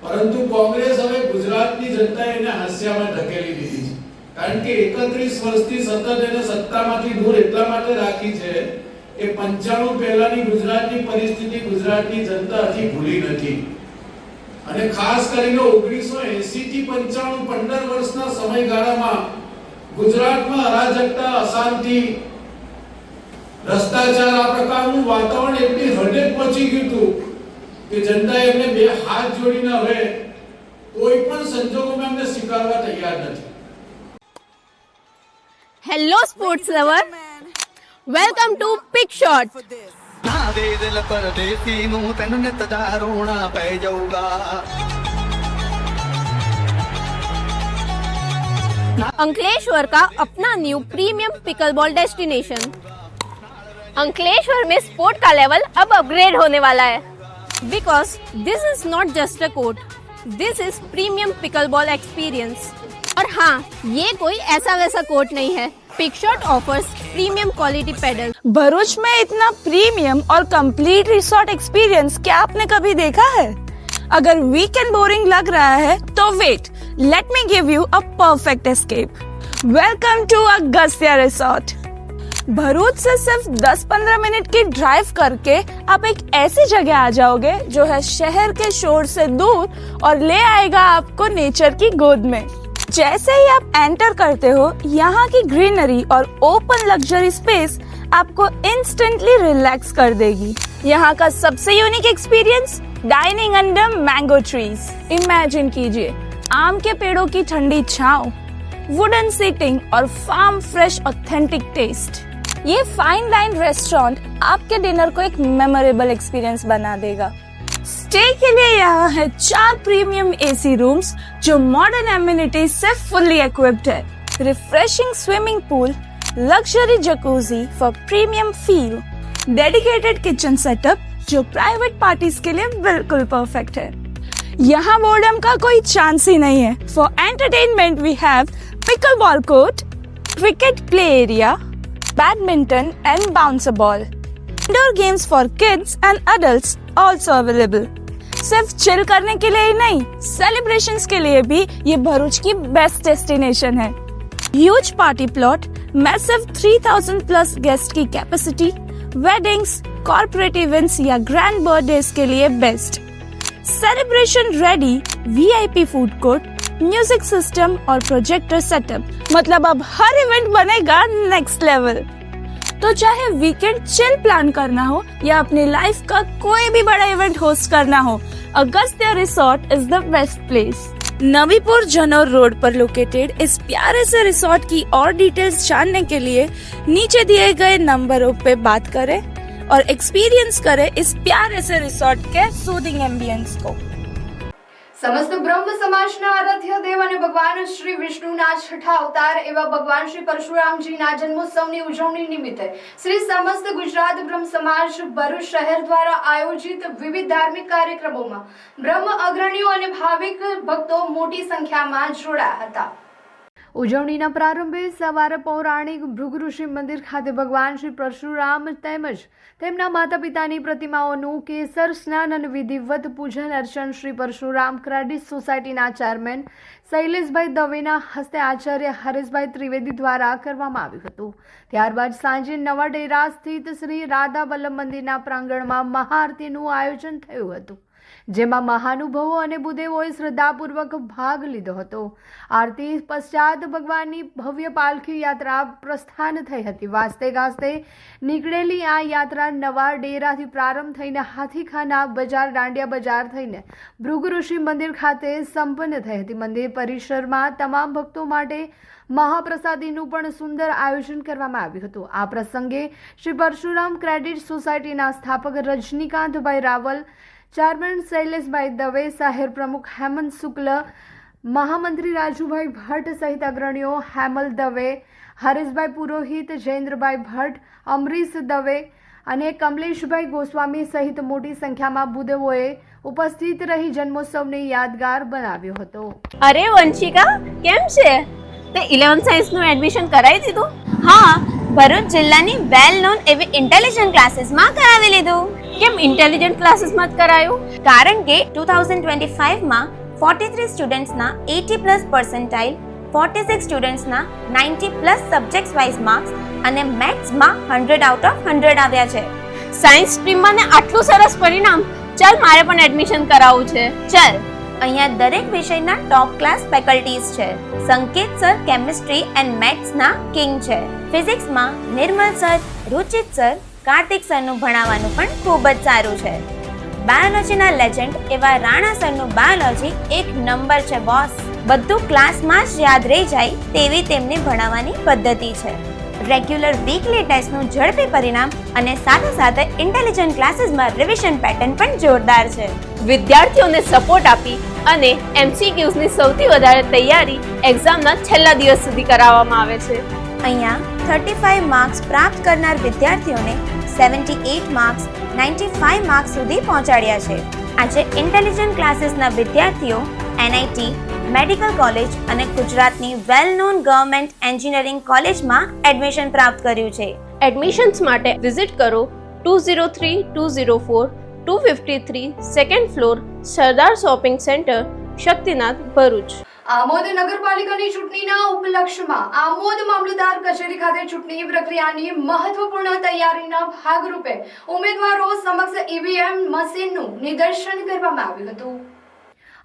પરંતુ કોંગ્રેસ હવે ગુજરાતની જનતાએ એને હાસ્યામાં ધકેલી દીધી છે. કારણ કે 31 વર્ષથી સતત એને સત્તામાંથી દૂર એટલા માટે રાખી છે કે 95 પહેલાની ગુજરાતની પરિસ્થિતિ ગુજરાતની જનતા હજી ભૂલી નથી. અને ખાસ કરીને 1980 થી 95 15 વર્ષના સમયગાળામાં ગુજરાતમાં અરાજકતા, અશાંતિ, ભ્રષ્ટાચાર આ પ્રકારનું વાતાવરણ એટલી હદે પહોંચી ગયું હતું કે જનતાએ એમને 2 હાથ જોડીને હવે કોઈ પણ સંજોગોમાં એમને સ્વીકારવા તૈયાર નથી. Hello sports lover, welcome to Pick Shot. Ankleshwar का अपना new premium pickleball destination. Ankleshwar में स्पोर्ट का लेवल अब अपग्रेड होने वाला है, because this is not just a court, this is premium pickleball experience. और हाँ, ये कोई ऐसा वैसा कोर्ट नहीं है. Pick Shot offers premium quality paddle. Bharuch में इतना प्रीमियम और कंप्लीट रिसोर्ट एक्सपीरियंस क्या आपने कभी देखा है? अगर वीकेंड बोरिंग लग रहा है तो wait, let me give you a perfect escape. Welcome to Agastya resort. Bharuch से सिर्फ 10-15 मिनट की ड्राइव करके आप एक ऐसी जगह आ जाओगे जो है शहर के शोर से दूर और ले आएगा आपको नेचर की गोद में. जैसे ही आप एंटर करते हो, यहाँ की ग्रीनरी और ओपन लग्जरी स्पेस आपको इंस्टेंटली रिलैक्स कर देगी. यहाँ का सबसे unique experience, dining under mango trees. Imagine कीजिए आम के पेड़ों की ठंडी छांव, वुडन सीटिंग और फार्म फ्रेश ऑथेंटिक टेस्ट. ये फाइन डाइन रेस्टोरेंट आपके डिनर को एक मेमोरेबल एक्सपीरियंस बना देगा. स्टे के लिए यहाँ है 4 प्रीमियम एसी रूम्स जो मॉडर्न एमिनिटीज से फुल्ली इक्विप्ड है. Refreshing swimming pool, luxury jacuzzi for premium feel, dedicated kitchen setup जो प्राइवेट पार्टीज के लिए बिल्कुल परफेक्ट है. यहाँ बोर्डम का कोई चांस ही नहीं है. For entertainment we have pickleball court, cricket play area, badminton and bouncer ball. Indoor games for kids and adults also available. सिर्फ चिल करने के लिए ही नहीं, सेलिब्रेशंस के लिए भी ये भरूच की बेस्ट डेस्टिनेशन है. Huge party plot, massive 3000+ guest की कैपेसिटी, वेडिंग्स, कॉर्पोरेट इवेंट्स या ग्रैंड बर्थडेज के लिए best. Celebration ready VIP food court, music system और प्रोजेक्टर सेटअप. मतलब अब हर इवेंट बनेगा नेक्स्ट लेवल. तो चाहे वीकेंड चिल प्लान करना हो या अपनी लाइफ का कोई भी बड़ा इवेंट होस्ट करना हो, Agastya resort is the best place. Navipur Janaur road पर लोकेटेड इस प्यारे से रिसोर्ट की और डिटेल्स जानने के लिए नीचे दिए गए नंबरों पे बात करें और एक्सपीरियंस करें इस प्यारे से रिसोर्ट के सूदिंग एम्बियंस को. સમસ્ત બ્રહ્મ સમાજના આરાધ્ય દેવ અને ભગવાન શ્રી વિષ્ણુના છઠ્ઠા અવતાર એવા ભગવાન શ્રી પરશુરામજીના જન્મોત્સવની ઉજવણી નિમિત્તે શ્રી સમસ્ત ગુજરાત બ્રહ્મ સમાજ ભરૂચ શહેર દ્વારા આયોજિત વિવિધ ધાર્મિક કાર્યક્રમોમાં બ્રહ્મ અગ્રણીઓ અને ભાવિક ભક્તો મોટી સંખ્યામાં જોડાયા હતા. ઉજવણીના પ્રારંભે સવારે પૌરાણિક ભૃગુ ઋષિ મંદિર ખાતે ભગવાન શ્રી પરશુરામ તેમજ તેમના માતા પિતાની પ્રતિમાઓનું કેસર સ્નાન અને વિધિવત પૂજન અર્ચન શ્રી પરશુરામ ક્રેડિટ સોસાયટીના ચેરમેન શૈલેષભાઈ દવેના હસ્તે આચાર્ય હરેશભાઈ ત્રિવેદી દ્વારા કરવામાં આવ્યું હતું. ત્યારબાદ સાંજે નવા ડેરા સ્થિત શ્રી રાધા વલ્લભ મંદિરના પ્રાંગણમાં મહાઆરતીનું આયોજન થયું હતું, જેમાં મહાનુભાવો અને ભૂદેવોએ શ્રદ્ધાપૂર્વક ભાગ લીધો હતો. આરતી પશ્ચાત ભગવાનની ભવ્ય પાલખી યાત્રા પ્રસ્થાન થઈ હતી. વાજતે ગાજતે નીકળેલી આ યાત્રા નવા ડેરાથી પ્રારંભ થઈને હાથીખાના બજાર, દાંડિયા બજાર થઈને ભૃગુ ઋષિ મંદિર ખાતે સંપન્ન થઈ હતી. મંદિર પરિસરમાં તમામ ભક્તો માટે મહાપ્રસાદીનું પણ સુંદર આયોજન કરવામાં આવ્યું હતું. આ પ્રસંગે શ્રી પરશુરામ ક્રેડિટ સોસાયટીના સ્થાપક રજનીકાંતભાઈ રાવલ, ચેરમેન શૈલેષભાઈ દવે, શહેર પ્રમુખ હેમંત શુક્લ, મહામંત્રી રાજુભાઈ ભટ્ટ સહિત અગ્રણીઓ હેમલ દવે, હરેશભાઈ પુરોહિત, જયેન્દ્રભાઈ ભટ્ટ, અમરીશ દવે અને કમલેશભાઈ ગોસ્વામી સહિત મોટી સંખ્યામાં ભૂદેવોએ ઉપસ્થિત રહી જન્મોત્સવને યાદગાર બનાવ્યો હતો. અરે વંશિકા, કેમ છે? તે 11th સાયન્સનું એડમિશન કરાવી દીધું? હા, ભરૂચ જિલ્લાની વેલ નોન એવી ઇન્ટેલિજન્ટ ક્લાસીસમાં કરાવી લીધું. કેમ ઇન્ટેલિજન્ટ ક્લાસીસમાં જ કરાયું? કારણ કે 2025માં 43 સ્ટુડન્ટ્સના 80+ પર્સન્ટાઇલ, 46 સ્ટુડન્ટ્સના 90+ સબ્જેક્ટ્સ વાઇઝ માર્ક્સ અને મેથ્સમાં 100 આઉટ ઓફ 100 આવ્યા છે. સાયન્સ સ્ટ્રીમમાં ને આટલું સરસ પરિણામ! ચાલ, મારે પણ એડમિશન કરાવવું છે. ચાલ, અહીંયા દરેક વિષયના ટોપ ક્લાસ ફેકલ્ટીઝ છે. સંકેત સર કેમિસ્ટ્રી એન્ડ મેથ્સના કિંગ છે. ફિઝિક્સમાં નિર્મલ સર, રુચિત સર, કાર્તિક સરનું ભણાવવાનું પણ ખૂબ જ સારું છે. બાયોલોજીના લેજેન્ડ એવા રાણા સરનું બાયોલોજી એક નંબર છે બોસ. બધું ક્લાસમાં જ યાદ રહી જાય તેવી તેમની ભણાવવાની પદ્ધતિ છે. રેગ્યુલર વીકલી ટેસ્ટનું ઝડપી પરિણામ અને સાથે સાથે ઇન્ટેલિજન્ટ ક્લાસીસમાં રિવિઝન પેટર્ન પણ જોરદાર છે. વિદ્યાર્થીઓને સપોર્ટ આપી અને MCQsની સૌથી વધારે તૈયારી એક્ઝામના છેલ્લા દિવસ સુધી કરાવવામાં આવે છે. અહીંયા 35 માર્ક્સ પ્રાપ્ત કરનાર વિદ્યાર્થીઓને 78 માર્ક્સ, 95 માર્ક્સ સુધી પહોંચાડ્યા છે. આજે ઇન્ટેલિજન્ટ ક્લાસીસના વિદ્યાર્થીઓ NIT, મેડિકલ કોલેજ અને ગુજરાતની વેલ નોન ગવર્મેન્ટ એન્જિનિયરિંગ કોલેજમાં એડમિશન પ્રાપ્ત કર્યું છે. એડમિશન્સ માટે વિઝિટ કરો 203-204 253 સેકન્ડ ફ્લોર, સરદાર શોપિંગ સેન્ટર, શક્તિનાથ, ભરૂચ. આમોદ નગરપાલિકાની ચૂંટણીના ઉપલક્ષ્યમાં આમોદ મામલતદાર કચેરી ખાતે ચૂંટણી પ્રક્રિયાની મહત્વપૂર્ણ તૈયારીના ભાગરૂપે ઉમેદવારો સમક્ષ EVM મશીનનું નિદર્શન કરવામાં આવ્યું હતું.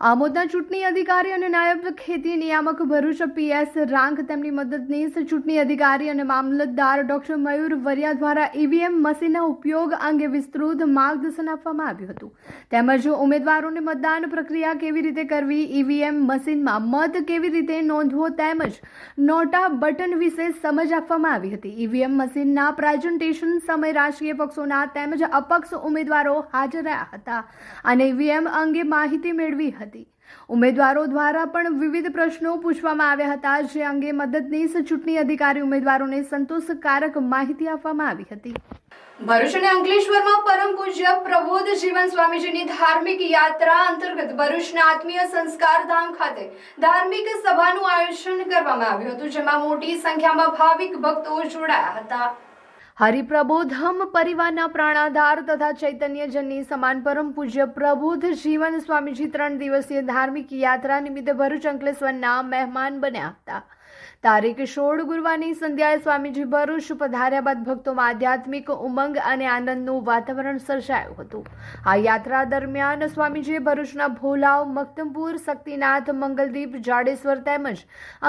આમોદના ચૂંટણી અધિકારી અને નાયબ ખેતી નિયામક ભરૂચ PS રાંક, તેમની મદદનીશ ચૂંટણી અધિકારી અને મામલતદાર ડોક્ટર મયુર વરિયા દ્વારા EVM મશીનના ઉપયોગ અંગે વિસ્તૃત માર્ગદર્શન આપવામાં આવ્યું હતું. તેમજ ઉમેદવારોને મતદાન પ્રક્રિયા કેવી રીતે કરવી, EVM મશીનમાં મત કેવી રીતે નોંધવો તેમજ નોટા બટન વિશે સમજ આપવામાં આવી હતી. EVM મશીનના પ્રેઝન્ટેશન સમયે રાજકીય પક્ષોના તેમજ અપક્ષ ઉમેદવારો હાજર રહ્યા હતા અને EVM અંગે માહિતી મેળવી હતી. ઉમેદવારો દ્વારા પણ વિવિધ પ્રશ્નો પૂછવામાં આવ્યા હતા, જે અંગે મદદનીશ ચૂંટણી અધિકારી ઉમેદવારોને સંતોષકારક માહિતી આપવામાં આવી હતી. ભરૂચ અને અંકલેશ્વરમાં પરમ પૂજ્ય પ્રબોધ જીવન સ્વામીજીની ધાર્મિક યાત્રા અંતર્ગત ભરૂચના આત્મીય સંસ્કાર ધામ ખાતે ધાર્મિક સભાનું આયોજન કરવામાં આવ્યું હતું, જેમાં મોટી સંખ્યામાં ભાવિક ભક્તો જોડાયા હતા. હરિપ્રબોધમ પરિવારના પ્રાણાધાર તથા ચૈતન્યજનની સમાન પરમ પૂજ્ય પ્રબોધ જીવન સ્વામીજી 3 દિવસીય ધાર્મિક યાત્રા નિમિત્તે ભરૂચ અંકલેશ્વરના મહેમાન બન્યા હતા. તારીખ 16 ગુરુવારની સંધ્યાએ સ્વામીજી ભરૂચ પધાર્યા બાદ ભક્તોમાં આધ્યાત્મિક ઉમંગ અને આનંદનું વાતાવરણ સર્જાયું હતું. આ યાત્રા દરમિયાન સ્વામીજીએ ભરૂચના ભોલાવ, મક્તમપુર, શક્તિનાથ, મંગલદીપ, જાડેશ્વર તેમજ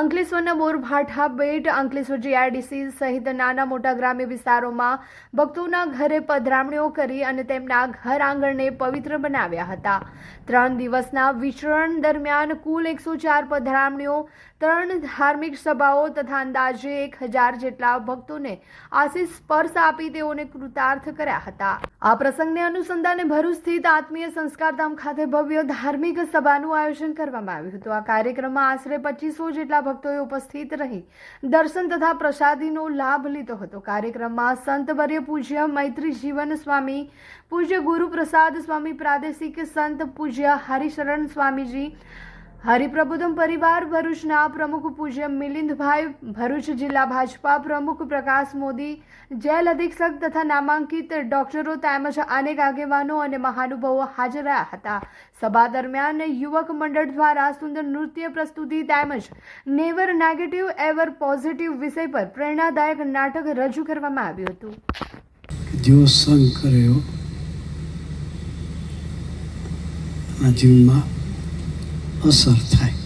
અંકલેશ્વરના બોરભાઠા બેટ, અંકલેશ્વર GIDC સહિત નાના મોટા ગ્રામ્ય વિસ્તારોમાં ભક્તોના ઘરે પધરામણીઓ કરી અને તેમના ઘર આંગણને પવિત્ર બનાવ્યા હતા. 3 દિવસના વિચરણ દરમિયાન કુલ 104 પધરામણીઓ, 3 ધાર્મિક સભાઓ તથા અંદાજે 1000 જેટલા ભક્તોને આશીષ સ્પર્શ આપી તેઓને કૃતાર્થ કર્યા હતા. આ પ્રસંગને અનુસંધાને ભરૂચ સ્થિત આત્મીય સંસ્કારધામ ખાતે ભવ્ય ધાર્મિક સભાનું આયોજન કરવામાં આવ્યું હતું. આ કાર્યક્રમમાં આશરે 2500 જેટલા ભક્તોએ ઉપસ્થિત રહી દર્શન તથા પ્રસાદીનો લાભ લીધો હતો. કાર્યક્રમમાં સંતવર્ય પૂજ્ય મૈત્રી જીવન સ્વામી, પૂજ્ય ગુરુ પ્રસાદ સ્વામી, પ્રાદેશિક સંત પૂજ્ય હરિશરણ સ્વામીજી, હરિપ્રબોધમ પરિવાર ભરૂચના પ્રમુખ પૂજ્ય મિલિંદભાઈ, ભરૂચ જિલ્લા ભાજપા પ્રમુખ પ્રકાશ મોદી, જેલ અધિક્ષક તથા નામાંકિત ડોક્ટરો તેમજ અનેક આગેવાનો અને મહાનુભાવો હાજર રહ્યા હતા. સભા દરમિયાન યુવક મંડળ દ્વારા સુંદર નૃત્ય પ્રસ્તુતિ તેમજ નેવર નેગેટિવ એવર પોઝિટિવ વિષય પર પ્રેરણાદાયક નાટક રજૂ કરવામાં આવ્યું હતું. જેવો સંગ કર્યો આ જીવનમાં અસર થાય.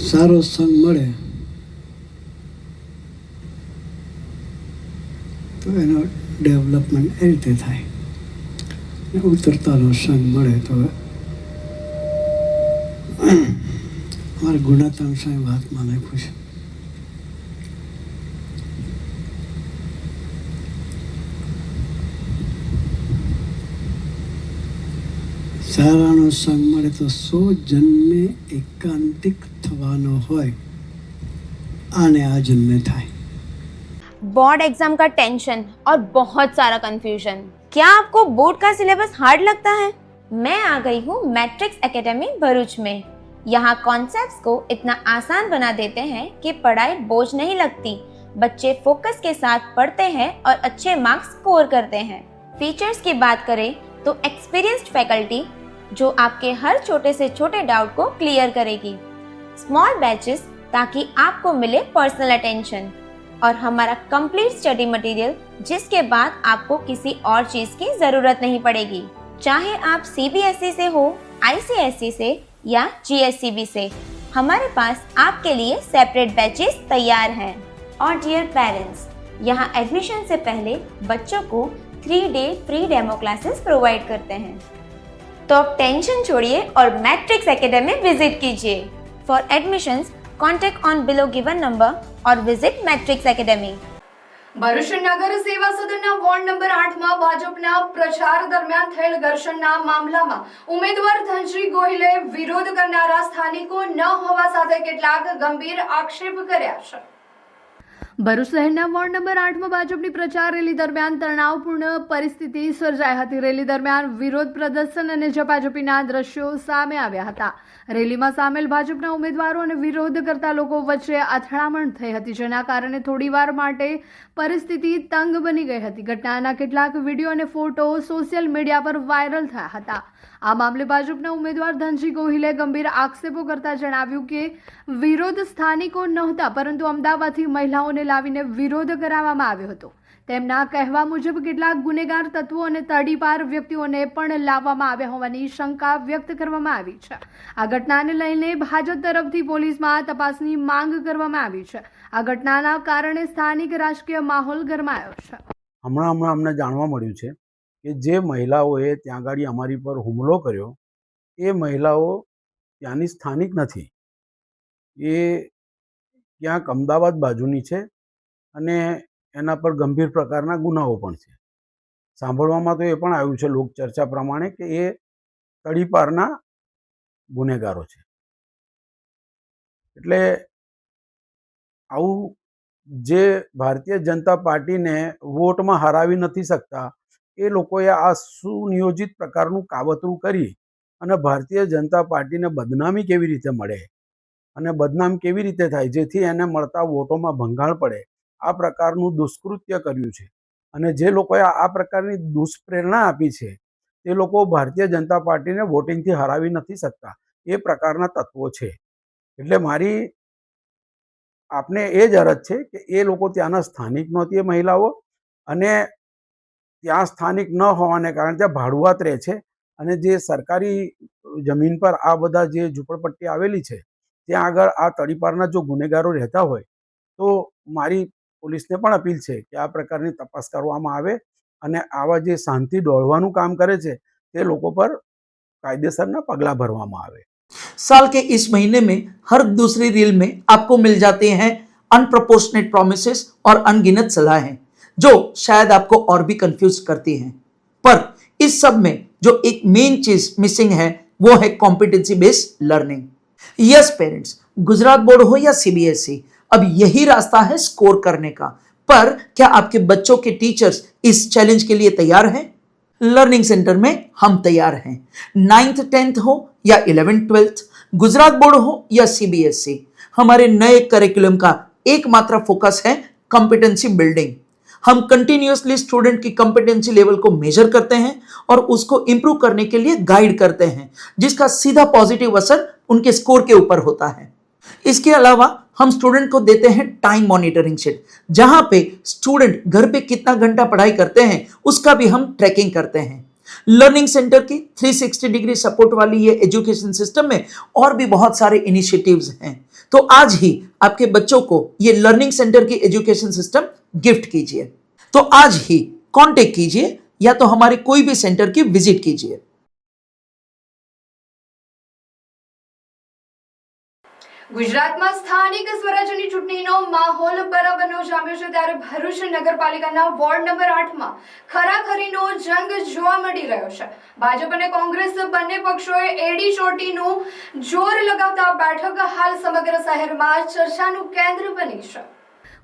સારો સંગ મળે તો એનો ડેવલપમેન્ટ એ રીતે થાય. ઉતરતાનો સંગ મળે તો મારે ગુણાત્મક સાહેબ હાથમાં નાખ્યું છે. સારાનો સંગ મળે તો 100 જન્મે એકાંતિક થવાનો હોય, આને આ જન્મે થાય. बोर्ड एग्जाम का टेंशन और बहुत सारा कंफ्यूजन. क्या आपको बोर्ड का सिलेबस हार्ड लगता है? मैं आ गई हूँ मैट्रिक्स एकेडमी भरूच में. यहाँ कॉन्सेप्ट्स को इतना आसान बना देते हैं कि पढ़ाई बोझ नहीं लगती. बच्चे फोकस के साथ पढ़ते हैं और अच्छे मार्क्स स्कोर करते हैं. फीचर्स की बात करें तो एक्सपीरियंस्ड फैकल्टी जो आपके हर छोटे से छोटे डाउट को क्लियर करेगी. स्मॉल बैचेस ताकि आपको मिले पर्सनल अटेंशन और हमारा कंप्लीट स्टडी मटेरियल जिसके बाद आपको किसी और चीज की जरूरत नहीं पड़ेगी. चाहे आप CBSE से हो, ICSE से या GSCB से, हमारे पास आपके लिए सेपरेट बैचेस तैयार हैं. और डियर पेरेंट्स, यहाँ एडमिशन से पहले बच्चों को 3-day free demo classes provide करते हैं. तो अब टेंशन छोड़िए और मैट्रिक्स एकेडमी विजिट कीजिए. For admissions contact on below given number और विजिट मैट्रिक्स एकेडमी. ભરૂચ નગર સેવા સદનના વોર્ડ નંબર 8માં ભાજપના પ્રચાર દરમિયાન થયેલ ઘર્ષણના મામલામાં ઉમેદવાર ધનશ્રી ગોહિલે વિરોધ કરનારા સ્થાનિકો ન હોવા સાથે કેટલાક ગંભીર આક્ષેપ કર્યા છે. ભરૂચ શહેરના વોર્ડ નંબર 8માં ભાજપની પ્રચાર રેલી દરમિયાન તણાવપૂર્ણ પરિસ્થિતિ સર્જાઈ હતી. રેલી દરમિયાન વિરોધ પ્રદર્શન અને ઝપાઝપીના દ્રશ્યો સામે આવ્યા હતા. રેલીમાં સામેલ ભાજપના ઉમેદવારો અને વિરોધ કરતા લોકો વચ્ચે અથડામણ થઈ હતી, જેના કારણે થોડીવાર માટે પરિસ્થિતિ તંગ બની ગઈ હતી. ઘટનાના કેટલાક વિડીયો અને ફોટો સોશિયલ મીડિયા પર વાયરલ થયા હતા. આ મામલે ભાજપના ઉમેદવાર ધનશ્રી ગોહિલે ગંભીર આક્ષેપો કરતા જણાવ્યું કે વિરોધ સ્થાનિકો નહોતા, પરંતુ અમદાવાદથી મહિલાઓને લાવીને વિરોધ કરાવવામાં આવ્યો હતો. તેમના કહેવા મુજબ કેટલાક ગુનેગાર તત્વો અને તડીપાર વ્યક્તિઓને પણ લાવવામાં આવ્યા હોવાની શંકા વ્યક્ત કરવામાં આવી છે. આ ઘટનાને લઈને ભાજપ તરફથી પોલીસમાં તપાસની માંગ કરવામાં આવી છે. આ ઘટનાના કારણે સ્થાનિક રાજકીય માહોલ ગરમાયો છે. હમણાં અમને જાણવા મળ્યું છે કે જે મહિલાઓએ ત્યાં આગળ અમારી પર હુમલો કર્યો એ મહિલાઓ ત્યાંની સ્થાનિક નથી. એ ક્યાંક અમદાવાદ બાજુની છે અને એના પર ગંભીર પ્રકારના ગુનાઓ પણ છે. સાંભળવામાં તો એ પણ આવ્યું છે લોકચર્ચા પ્રમાણે કે એ તડીપારના ગુનેગારો છે. એટલે આવું જે ભારતીય જનતા પાર્ટીને વોટમાં હરાવી નથી શકતા એ લોકોએ આ સુનિયોજિત પ્રકારનું કાવતરું કરી અને ભારતીય જનતા પાર્ટીને બદનામી કેવી રીતે મળે અને બદનામ કેવી રીતે થાય જેથી એને મળતા વોટોમાં ભંગાણ પડે, આ પ્રકારનું દુષ્કૃત્ય કર્યું છે. અને જે લોકોએ આ પ્રકારની દુષ્પ્રેરણા આપી છે તે લોકો ભારતીય જનતા પાર્ટીને વોટિંગથી હરાવી નથી શકતા, એ પ્રકારના તત્વો છે. એટલે મારી આપને એ જ અરજ છે કે એ લોકો ત્યાંના સ્થાનિક નહોતી એ મહિલાઓ, અને ત્યાં સ્થાનિક ન હોવાને કારણે ત્યાં ભાડુઆત રહે છે અને જે સરકારી જમીન પર આ બધા જે ઝૂંપડપટ્ટી આવેલી છે ત્યાં આગળ આ તડીપારના જો ગુનેગારો રહેતા હોય તો મારી પોલીસને પણ અપીલ છે કે આ પ્રકારની તપાસ કરવામાં આવે અને આવા જે શાંતિ ડોળવાનું કામ કરે છે તે લોકો પર કાયદેસરના પગલાં ભરવામાં આવે. साल के इस महीने में हर दूसरी रील में आपको मिल जाते हैं अनप्रोपोर्शनेट प्रॉमिसेस और अनगिनत सलाहें जो शायद आपको और भी कंफ्यूज करती हैं. पर इस सब में जो एक मेन चीज मिसिंग है वो है competency based learning. Yes parents, Gujarat board हो या CBSE, अब यही रास्ता है स्कोर करने का. पर क्या आपके बच्चों के टीचर्स इस चैलेंज के लिए तैयार हैं? लर्निंग सेंटर में हम तैयार हैं। 9th 10th हो या 11th 12th, गुजरात बोर्ड हो या CBSE, हमारे नए करिकुलम का एकमात्र फोकस है कॉम्पिटेंसी बिल्डिंग। हम कंटिन्यूअसली स्टूडेंट की कॉम्पिटेंसी लेवल को मेजर करते हैं और उसको इंप्रूव करने के लिए गाइड करते हैं, जिसका सीधा पॉजिटिव असर उनके स्कोर के ऊपर होता है। इसके अलावा हम स्टूडेंट को देते हैं टाइम मॉनिटरिंग शीट, जहां पे स्टूडेंट घर पे कितना घंटा पढ़ाई करते हैं उसका भी हम ट्रैकिंग करते हैं। लर्निंग सेंटर की 360 डिग्री सपोर्ट वाली ये एजुकेशन सिस्टम में और भी बहुत सारे इनिशिएटिव्स हैं। तो आज ही आपके बच्चों को ये लर्निंग सेंटर की एजुकेशन सिस्टम गिफ्ट कीजिए। तो आज ही कांटेक्ट कीजिए या तो हमारे कोई भी सेंटर की विजिट कीजिए। ગુજરાતમાં સ્થાનિક સ્વરાજ્યની ચૂંટણીનો માહોલ બરાબરનો જામ્યો છે, ત્યારે ભરૂચ નગરપાલિકાના વોર્ડ નંબર 8માં ખરાખરીનો જંગ જોવા મળી રહ્યો છે। ભાજપ અને કોંગ્રેસ બંને પક્ષોએ એડી ચોટીનું જોર લગાવતા બેઠક હાલ સમગ્ર શહેરમાં ચર્ચાનું કેન્દ્ર બની છે।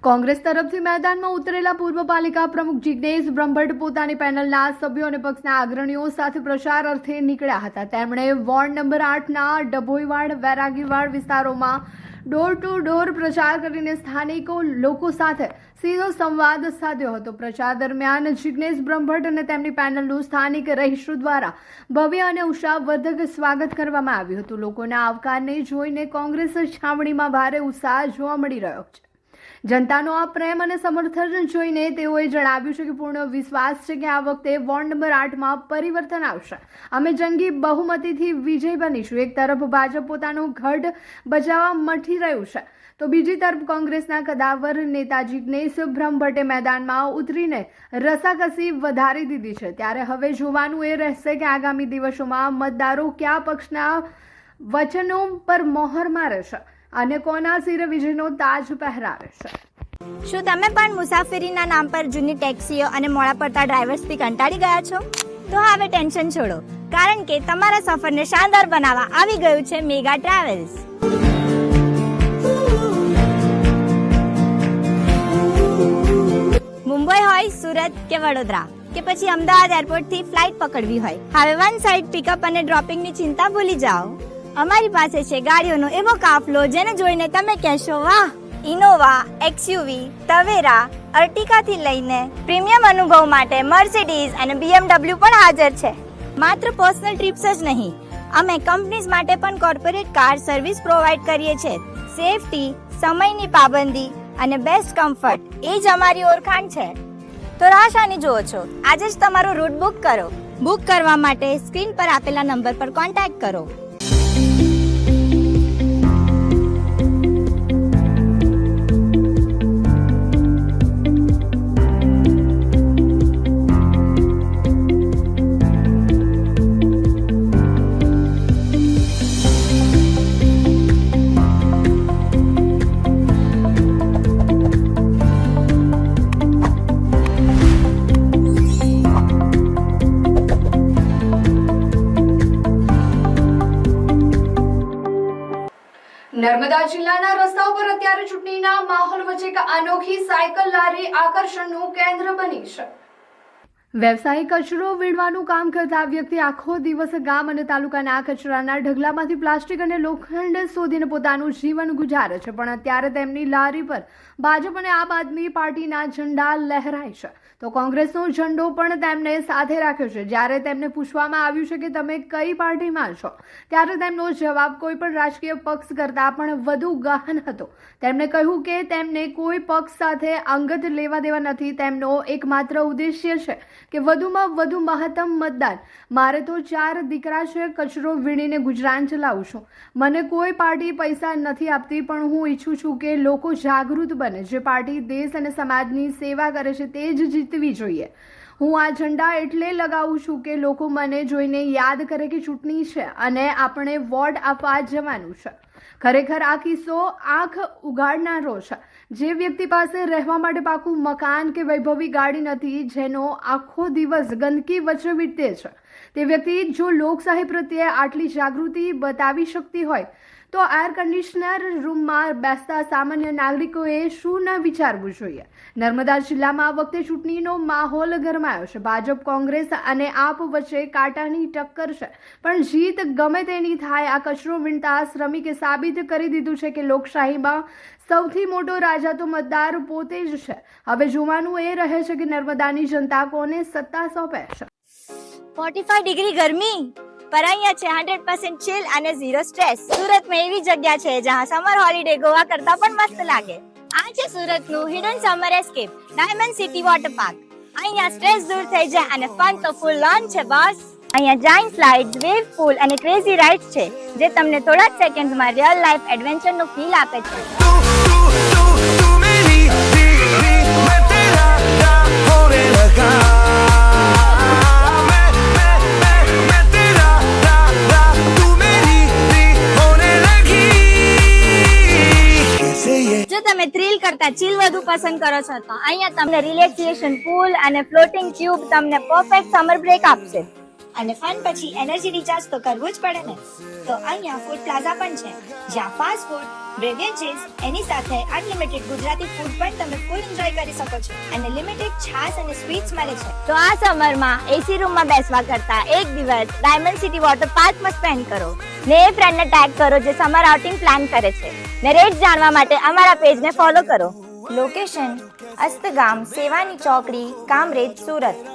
કોંગ્રેસ તરફથી મેદાનમાં ઉતરેલા પૂર્વ પાલિકા પ્રમુખ જિગ્નેશ બ્રહ્મભટ્ટ પોતાની પેનલના સભ્યો અને પક્ષના અગ્રણીઓ સાથે પ્રચાર અર્થે નીકળ્યા હતા। તેમણે વોર્ડ નંબર 8ના ડભોઈવાડ, વેરાગીવાડ વિસ્તારોમાં ડોર ટુ ડોર પ્રચાર કરીને સ્થાનિકો લોકો સાથે સીધો સંવાદ સાધ્યો હતો। પ્રચાર દરમિયાન જિગ્નેશ બ્રહ્મભટ્ટ અને તેમની પેનલનું સ્થાનિક રહીશો દ્વારા ભવ્ય અને ઉત્સાહવર્ધક સ્વાગત કરવામાં આવ્યું હતું। લોકોના આવકારને જોઈને કોંગ્રેસ છાવણીમાં ભારે ઉત્સાહ જોવા મળી રહ્યો છે। जनतानो आ प्रेम और समर्थन जोईने तेओए जणाव्युं छे के पूर्ण विश्वास छे के आ वखते वोर्ड नंबर 8 में परिवर्तन आवशे। अमे जंगी बहुमतीथी विजय बनीशुं। एक तरफ भाजप पोतानो गढ़ बचाववा मथी रह्युं छे तो बीजी तरफ कांग्रेसना कदावर नेता जिग्नेश ब्रह्मभट्टे मैदानमां उतरीने रसाकसी वधारी दीधी छे। त्यारे हवे जोवानुं ए रहेशे के आगामी दिवसोमां मतदारो क्या पक्षना वचनों पर मोहर मारे छे અને કોના સિરે વિજયનો તાજ પહેરાવે છે। શું તમે પણ મુસાફરીના નામ પર જૂની ટેક્સીઓ અને મોડા પડતા ડ્રાઈવર્સથી કંટાળી ગયા છો? તો હવે ટેન્શન છોડો, કારણ કે તમારા સફરને શાનદાર બનાવવા આવી ગયું છે મેગા ટ્રાવેલ્સ। મુંબઈ હોય, સુરત કે વડોદરા કે પછી અમદાવાદ એરપોર્ટથી ફ્લાઇટ પકડવી હોય, હવે વન સાઇડ પિકઅપ અને ડ્રોપિંગની ચિંતા ભૂલી જાઓ। અમારી પાસે છે ગાડીઓનો એવો કાફલો જેને જોઈને તમે કહેશો વાહ। ઇનોવા, XUV, તવેરા, અર્ટિકા થી લઈને પ્રીમિયમ અનુભવ માટે મર્સિડીઝ અને BMW પણ હાજર છે। માત્ર પર્સનલ ટ્રીપ્સ જ નહીં, અમે કંપનીઝ માટે પણ કોર્પોરેટ કાર સર્વિસ પ્રોવાઈડ કરીએ છીએ। સેફટી, સમયની પાબંદી અને બેસ્ટ કમ્ફર્ટ એ જ અમારી ઓળખાણ છે। તો રાહ શાની જુઓ છો? આજે જ તમારો રૂટ બુક કરો। બુક કરવા માટે સ્ક્રીન પર આપેલા નંબર પર કોન્ટેક્ટ કરો। નર્મદા જિલ્લાના રસ્તાઓ પર અત્યારે ચૂંટણીના માહોલ વચ્ચે એક અનોખી સાયકલ લારી આકર્ષણનું કેન્દ્ર બની છે। વ્યવસાયિક કચરો વીણવાનું કામ કરતા વ્યક્તિ આખો દિવસ ગામ અને તાલુકાના કચરાના ઢગલામાંથી પ્લાસ્ટિક અને લોખંડ શોધીને પોતાનું જીવન ગુજારે છે, પણ અત્યારે તેમની લારી પર ભાજપ અને આમ આદમી પાર્ટીના ઝંડા લહેરાય છે તો કોંગ્રેસનો ઝંડો પણ તેમને સાથે રાખ્યો છે। જ્યારે તેમને પૂછવામાં આવ્યું છે કે તમે કઈ પાર્ટીમાં છો, ત્યારે તેમનો જવાબ કોઈ પણ રાજકીય પક્ષ કરતાં પણ વધુ ગહન હતો। તેમણે કહ્યું કે તેમને કોઈ પક્ષ સાથે અંગત લેવા દેવા નથી, તેમનો એકમાત્ર ઉદ્દેશ્ય છે કે વધુમાં વધુ મહત્તમ મતદાન। મારે તો 4 દીકરા છે, કચરો વીણીને ગુજરાન ચલાવું છું। મને કોઈ પાર્ટી પૈસા નથી આપતી, પણ હું ઈચ્છું છું કે લોકો જાગૃત બને। જે પાર્ટી દેશ અને સમાજની સેવા કરે છે તે જ જીતવી જોઈએ। હું આ ઝંડા એટલે લગાવું છું કે લોકો મને જોઈને યાદ કરે કે ચૂંટણી છે અને આપણે વોટ આપવા જવાનું છે। ખરેખર આ કિસ્સો આંખ ઉઘાડનારો છે। જે વ્યક્તિ પાસે રહેવા માટે પાકું મકાન કે વૈભવી ગાડી નથી, જેનો આખો દિવસ ગંદકી વચ્ચે વીતે છે, તે વ્યક્તિ જો લોકશાહી પ્રત્યે આટલી જાગૃતિ બતાવી શકતી હોય તો એર કન્ડિશનર રૂમમાં બેસતા સામાન્ય નાગરિકોએ શું ન વિચારવું જોઈએ? નર્મદા જિલ્લામાં આ વખતે ચૂંટણીનો માહોલ ગરમાયો છે. ભાજપ, કોંગ્રેસ અને આપ વચ્ચે કાંટાની ટક્કર છે, પણ જીત ગમે તેની થાય, આ કચરો વીણતા શ્રમિકે સાબિત કરી દીધું છે કે લોકશાહીમાં સૌથી મોટો રાજા તો મતદાર પોતે જ છે. હવે જોવાનું એ રહે છે કે નર્મદાની જનતા કોને સત્તા સોંપે છે. 45 ડિગ્રી ગરમી પર અહીંયા છે 100% ચિલ અને ઝીરો સ્ટ્રેસ. સુરતમાં એવી જગ્યા છે જ્યાં સમર હોલિડે ગોવા કરતા પણ મસ્ત લાગે. આ છે સુરતનું hidden summer escape, diamond city water park. અહીંયા સ્ટ્રેસ દૂર થઈ જાય અને ફન તો ફૂલ ઓન છે બોસ. અહીંયા જાયન્ટ સ્લાઇડ્સ, વેવ પૂલ અને ક્રેઝી રાઇડ્સ છે જે તમને થોડા જ સેકન્ડ્સમાં રિયલ લાઈફ એડવેન્ચરનો ફીલ આપે છે. જો તમે થ્રિલ કરતા ચીલ વધુ પસંદ કરો છો તો અહીંયા તમને રિલેક્સેશન પૂલ અને ફ્લોટિંગ ટ્યુબ તમને પરફેક્ટ સમર બ્રેક આપશે. અને ફન પછી એનર્જી રિચાર્જ તો કરવું જ પડે ને. તો અહીંયા ફૂડ પ્લાઝા પણ છે જ્યાં ફાસ્ટ ફૂડ, બેવરેજીસ, એની સાથે અનલિમિટેડ ગુજરાતી ફૂડ પણ તમે ફૂલ એન્જોય કરી શકો છો. અને લિમિટેડ છાશ અને સ્વીટ્સ મળે છે. તો આ સમરમાં એસી રૂમમાં બેસવા કરતા એક દિવસ ડાયમંડ સિટી વોટર પાર્કમાં સ્પેન્ડ કરો ને એ ફ્રેન્ડને ટેગ કરો જે સમર આઉટિંગ પ્લાન કરે છે. ને રેટ જાણવા માટે અમારા પેજને ફોલો કરો. લોકેશન અસ્તગામ, સેવાની ચોકડી, કામરેજ, સુરત.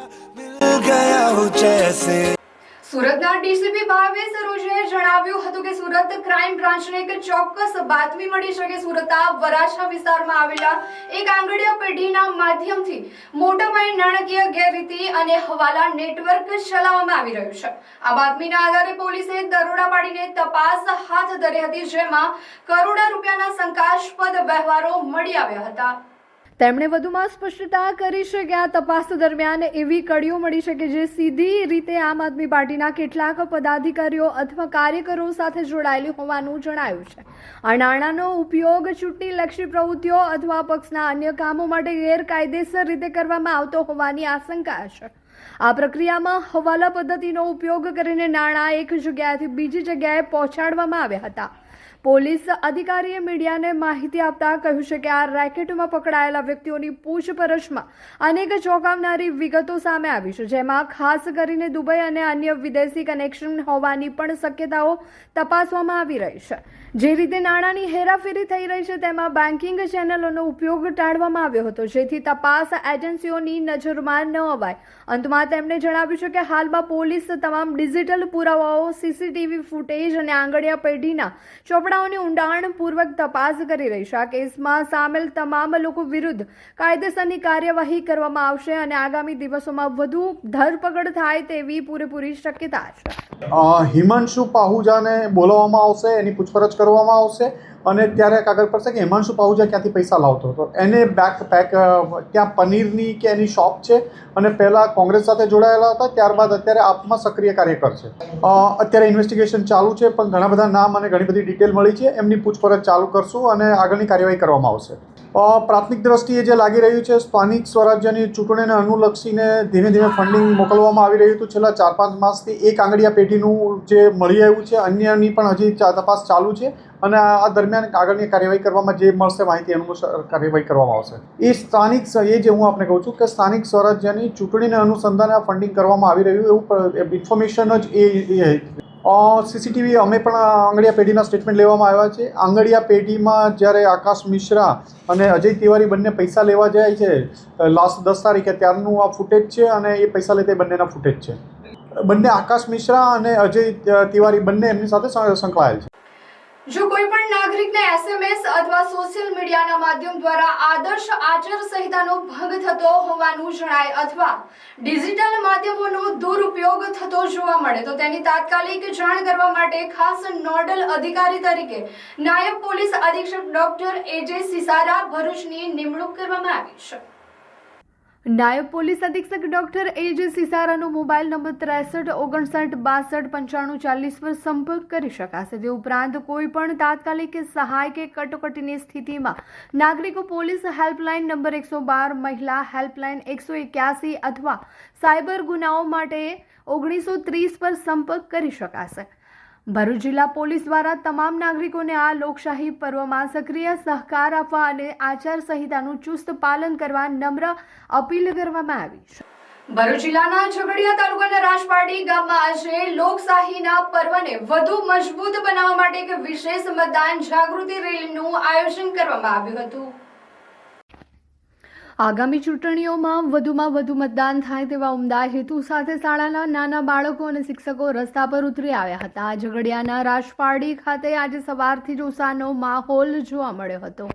સુરતના ડીસીપી ભાવેશ રોજે જણાવ્યું હતું કે સુરત ક્રાઇમ બ્રાન્ચને એક ચોક્કસ બાતમી મળી છે કે સુરતના વરાછા વિસ્તારમાં આવેલા એક આંગડિયા પેઢીના માધ્યમથી મોટા પાયે નાણાકીય ગેરરીતિ અને હવાલા નેટવર્ક ચલાવવામાં આવી રહ્યું છે. આ બાતમીના આધારે પોલીસે દરોડા પાડીને તપાસ હાથ ધરી હતી, જેમાં કરોડો રૂપિયાના શંકાસ્પદ વ્યવહારો મળી આવ્યા હતા. તેમણે વધુમાં સ્પષ્ટતા કરી છે કે આ તપાસ દરમિયાન એવી કડીઓ મળી છે કે જે સીધી રીતે આમ આદમી પાર્ટીના કેટલાક પદાધિકારીઓ અથવા કાર્યકરો સાથે જોડાયેલી હોવાનું જણાયું છે. આ નાણાંનો ઉપયોગ ચૂંટણીલક્ષી પ્રવૃત્તિઓ અથવા પક્ષના અન્ય કામો માટે ગેરકાયદેસર રીતે કરવામાં આવતો હોવાની આશંકા છે. આ પ્રક્રિયામાં હવાલા પદ્ધતિનો ઉપયોગ કરીને નાણાં એક જગ્યાએથી બીજી જગ્યાએ પહોંચાડવામાં આવ્યા હતા. પોલીસ અધિકારીએ મીડિયાને માહિતી આપતા કહ્યું છે કે આ રેકેટમાં પકડાયેલા વ્યક્તિઓની પૂછપરછમાં અનેક ચોંકાવનારી વિગતો સામે આવી છે, જેમાં ખાસ કરીને દુબઈ અને અન્ય વિદેશી કનેક્શન હોવાની પણ શક્યતાઓ તપાસવામાં આવી રહી છે. જે રીતે નાણાંની હેરાફેરી થઈ રહી છે તેમાં બેન્કિંગ ચેનલોનો ઉપયોગ ટાળવામાં આવ્યો હતો, જેથી તપાસ એજન્સીઓની નજરમાં ન અવાય. અંતમાં તેમણે જણાવ્યું છે કે હાલમાં પોલીસ તમામ ડિજિટલ પુરાવાઓ, સીસીટીવી ફૂટેજ અને આંગડિયા પેઢીના ચોપડાઓની ઊંડાણપૂર્વક તપાસ કરી રહી છે. આ કેસમાં સામેલ તમામ લોકો વિરુદ્ધ કાયદેસરની કાર્યવાહી કરવામાં આવશે અને આગામી દિવસોમાં વધુ ધરપકડ થાય તેવી પૂરેપૂરી શક્યતા છે. હિમાંશુ પાહુજાને બોલાવવામાં આવશે, એની પૂછપરછ કરવામાં આવશે અને ત્યારે કાગળ પડશે કે હિમાંશુ પાહુજા ક્યાંથી પૈસા લાવતો હતો. એને ત્યાં પનીરની કે એની શોપ છે અને પહેલાં કોંગ્રેસ સાથે જોડાયેલા હતા, ત્યારબાદ અત્યારે આપમાં સક્રિય કાર્યકર છે. અત્યારે ઇન્વેસ્ટિગેશન ચાલુ છે, પણ ઘણા બધા નામ અને ઘણી બધી ડિટેલ મળી છે. એમની પૂછપરછ ચાલુ કરશું અને આગળની કાર્યવાહી કરવામાં આવશે. પ્રાથમિક દ્રષ્ટિએ જે લાગી રહ્યું છે, સ્થાનિક સ્વરાજ્યની ચૂંટણીને અનુલક્ષીને ધીમે ધીમે ફંડિંગ મોકલવામાં આવી રહ્યું હતું. છેલ્લા 4-5 માસથી એક આંગડિયા પેઢીનું જે મળી આવ્યું છે, અન્યની પણ હજી તપાસ ચાલુ છે અને આ દરમિયાન આગળની કાર્યવાહી કરવામાં જે મળશે માહિતી અનુસાર કાર્યવાહી કરવામાં આવશે. એ સ્થાનિક એ જે હું આપને કહું છું કે સ્થાનિક સ્વરાજ્યની ચૂંટણીને અનુસંધાને આ ફંડિંગ કરવામાં આવી રહ્યું એવું ઇન્ફોર્મેશન જ સીસીટીવી અમે પણ આંગડિયા પેઢીના સ્ટેટમેન્ટ લેવામાં આવ્યા છે. આંગડિયા પેઢીમાં જ્યારે આકાશ મિશ્રા અને અજય તિવારી બંને પૈસા લેવા જાય છે લાસ્ટ 10 તારીખે, ત્યારનું આ ફૂટેજ છે અને એ પૈસા લે તે બંનેના ફૂટેજ છે. બંને આકાશ મિશ્રા અને અજય તિવારી બંને એમની સાથે સંકળાયેલ છે. જો કોઈ પણ નાગરિકને એસએમએસ અથવા સોશિયલ મીડિયાના માધ્યમ દ્વારા આદર્શ આચાર સંહિતાનો ભંગ થતો હોવાનું જણાય અથવા ડિજિટલ માધ્યમોનો દુરુપયોગ થતો જોવા મળે તો તેની તાત્કાલિક જાણ કરવા માટે ખાસ નોડલ અધિકારી તરીકે નાયબ પોલીસ અધિક્ષક ડોક્ટર એજે સિસારા ભરૂચની નિમણૂક કરવામાં આવી છે. નાયબ પોલીસ અધિક્ષક ડોક્ટર એજે સિસારાનો મોબાઈલ નંબર 63 59 62 95 40 પર સંપર્ક કરી શકાશે. તે ઉપરાંત કોઈ પણ તાત્કાલિક સહાય કે કટોકટીની સ્થિતિમાં નાગરિકો પોલીસ હેલ્પલાઇન નંબર 112, મહિલા હેલ્પલાઇન 181 અથવા સાયબર ગુનાઓ માટે 1930 પર સંપર્ક કરી શકાશે. ભરૂચ જિલ્લા પોલીસ દ્વારા તમામ નાગરિકોને આ લોકશાહી પર્વમાં સક્રિય સહકાર આપવા અને આચારસંહિતાનું ચુસ્ત પાલન કરવા નમ્ર અપીલ કરવામાં આવી છે. ભરૂચ જિલ્લાના ઝઘડિયા તાલુકાના રાજપારડી ગામમાં આજે લોકશાહીના પર્વને વધુ મજબૂત બનાવવા માટે એક વિશેષ મતદાન જાગૃતિ રેલીનું આયોજન કરવામાં આવ્યું હતું. આગામી ચૂંટણીઓમાં વધુમાં વધુ મતદાન થાય તેવા ઉમદા હેતુ સાથે શાળાના નાના બાળકો અને શિક્ષકો રસ્તા પર ઉતરી આવ્યા હતા. ઝઘડિયાના રાજપારડી ખાતે આજે સવારથી જ ઉત્સાહનો માહોલ જોવા મળ્યો હતો.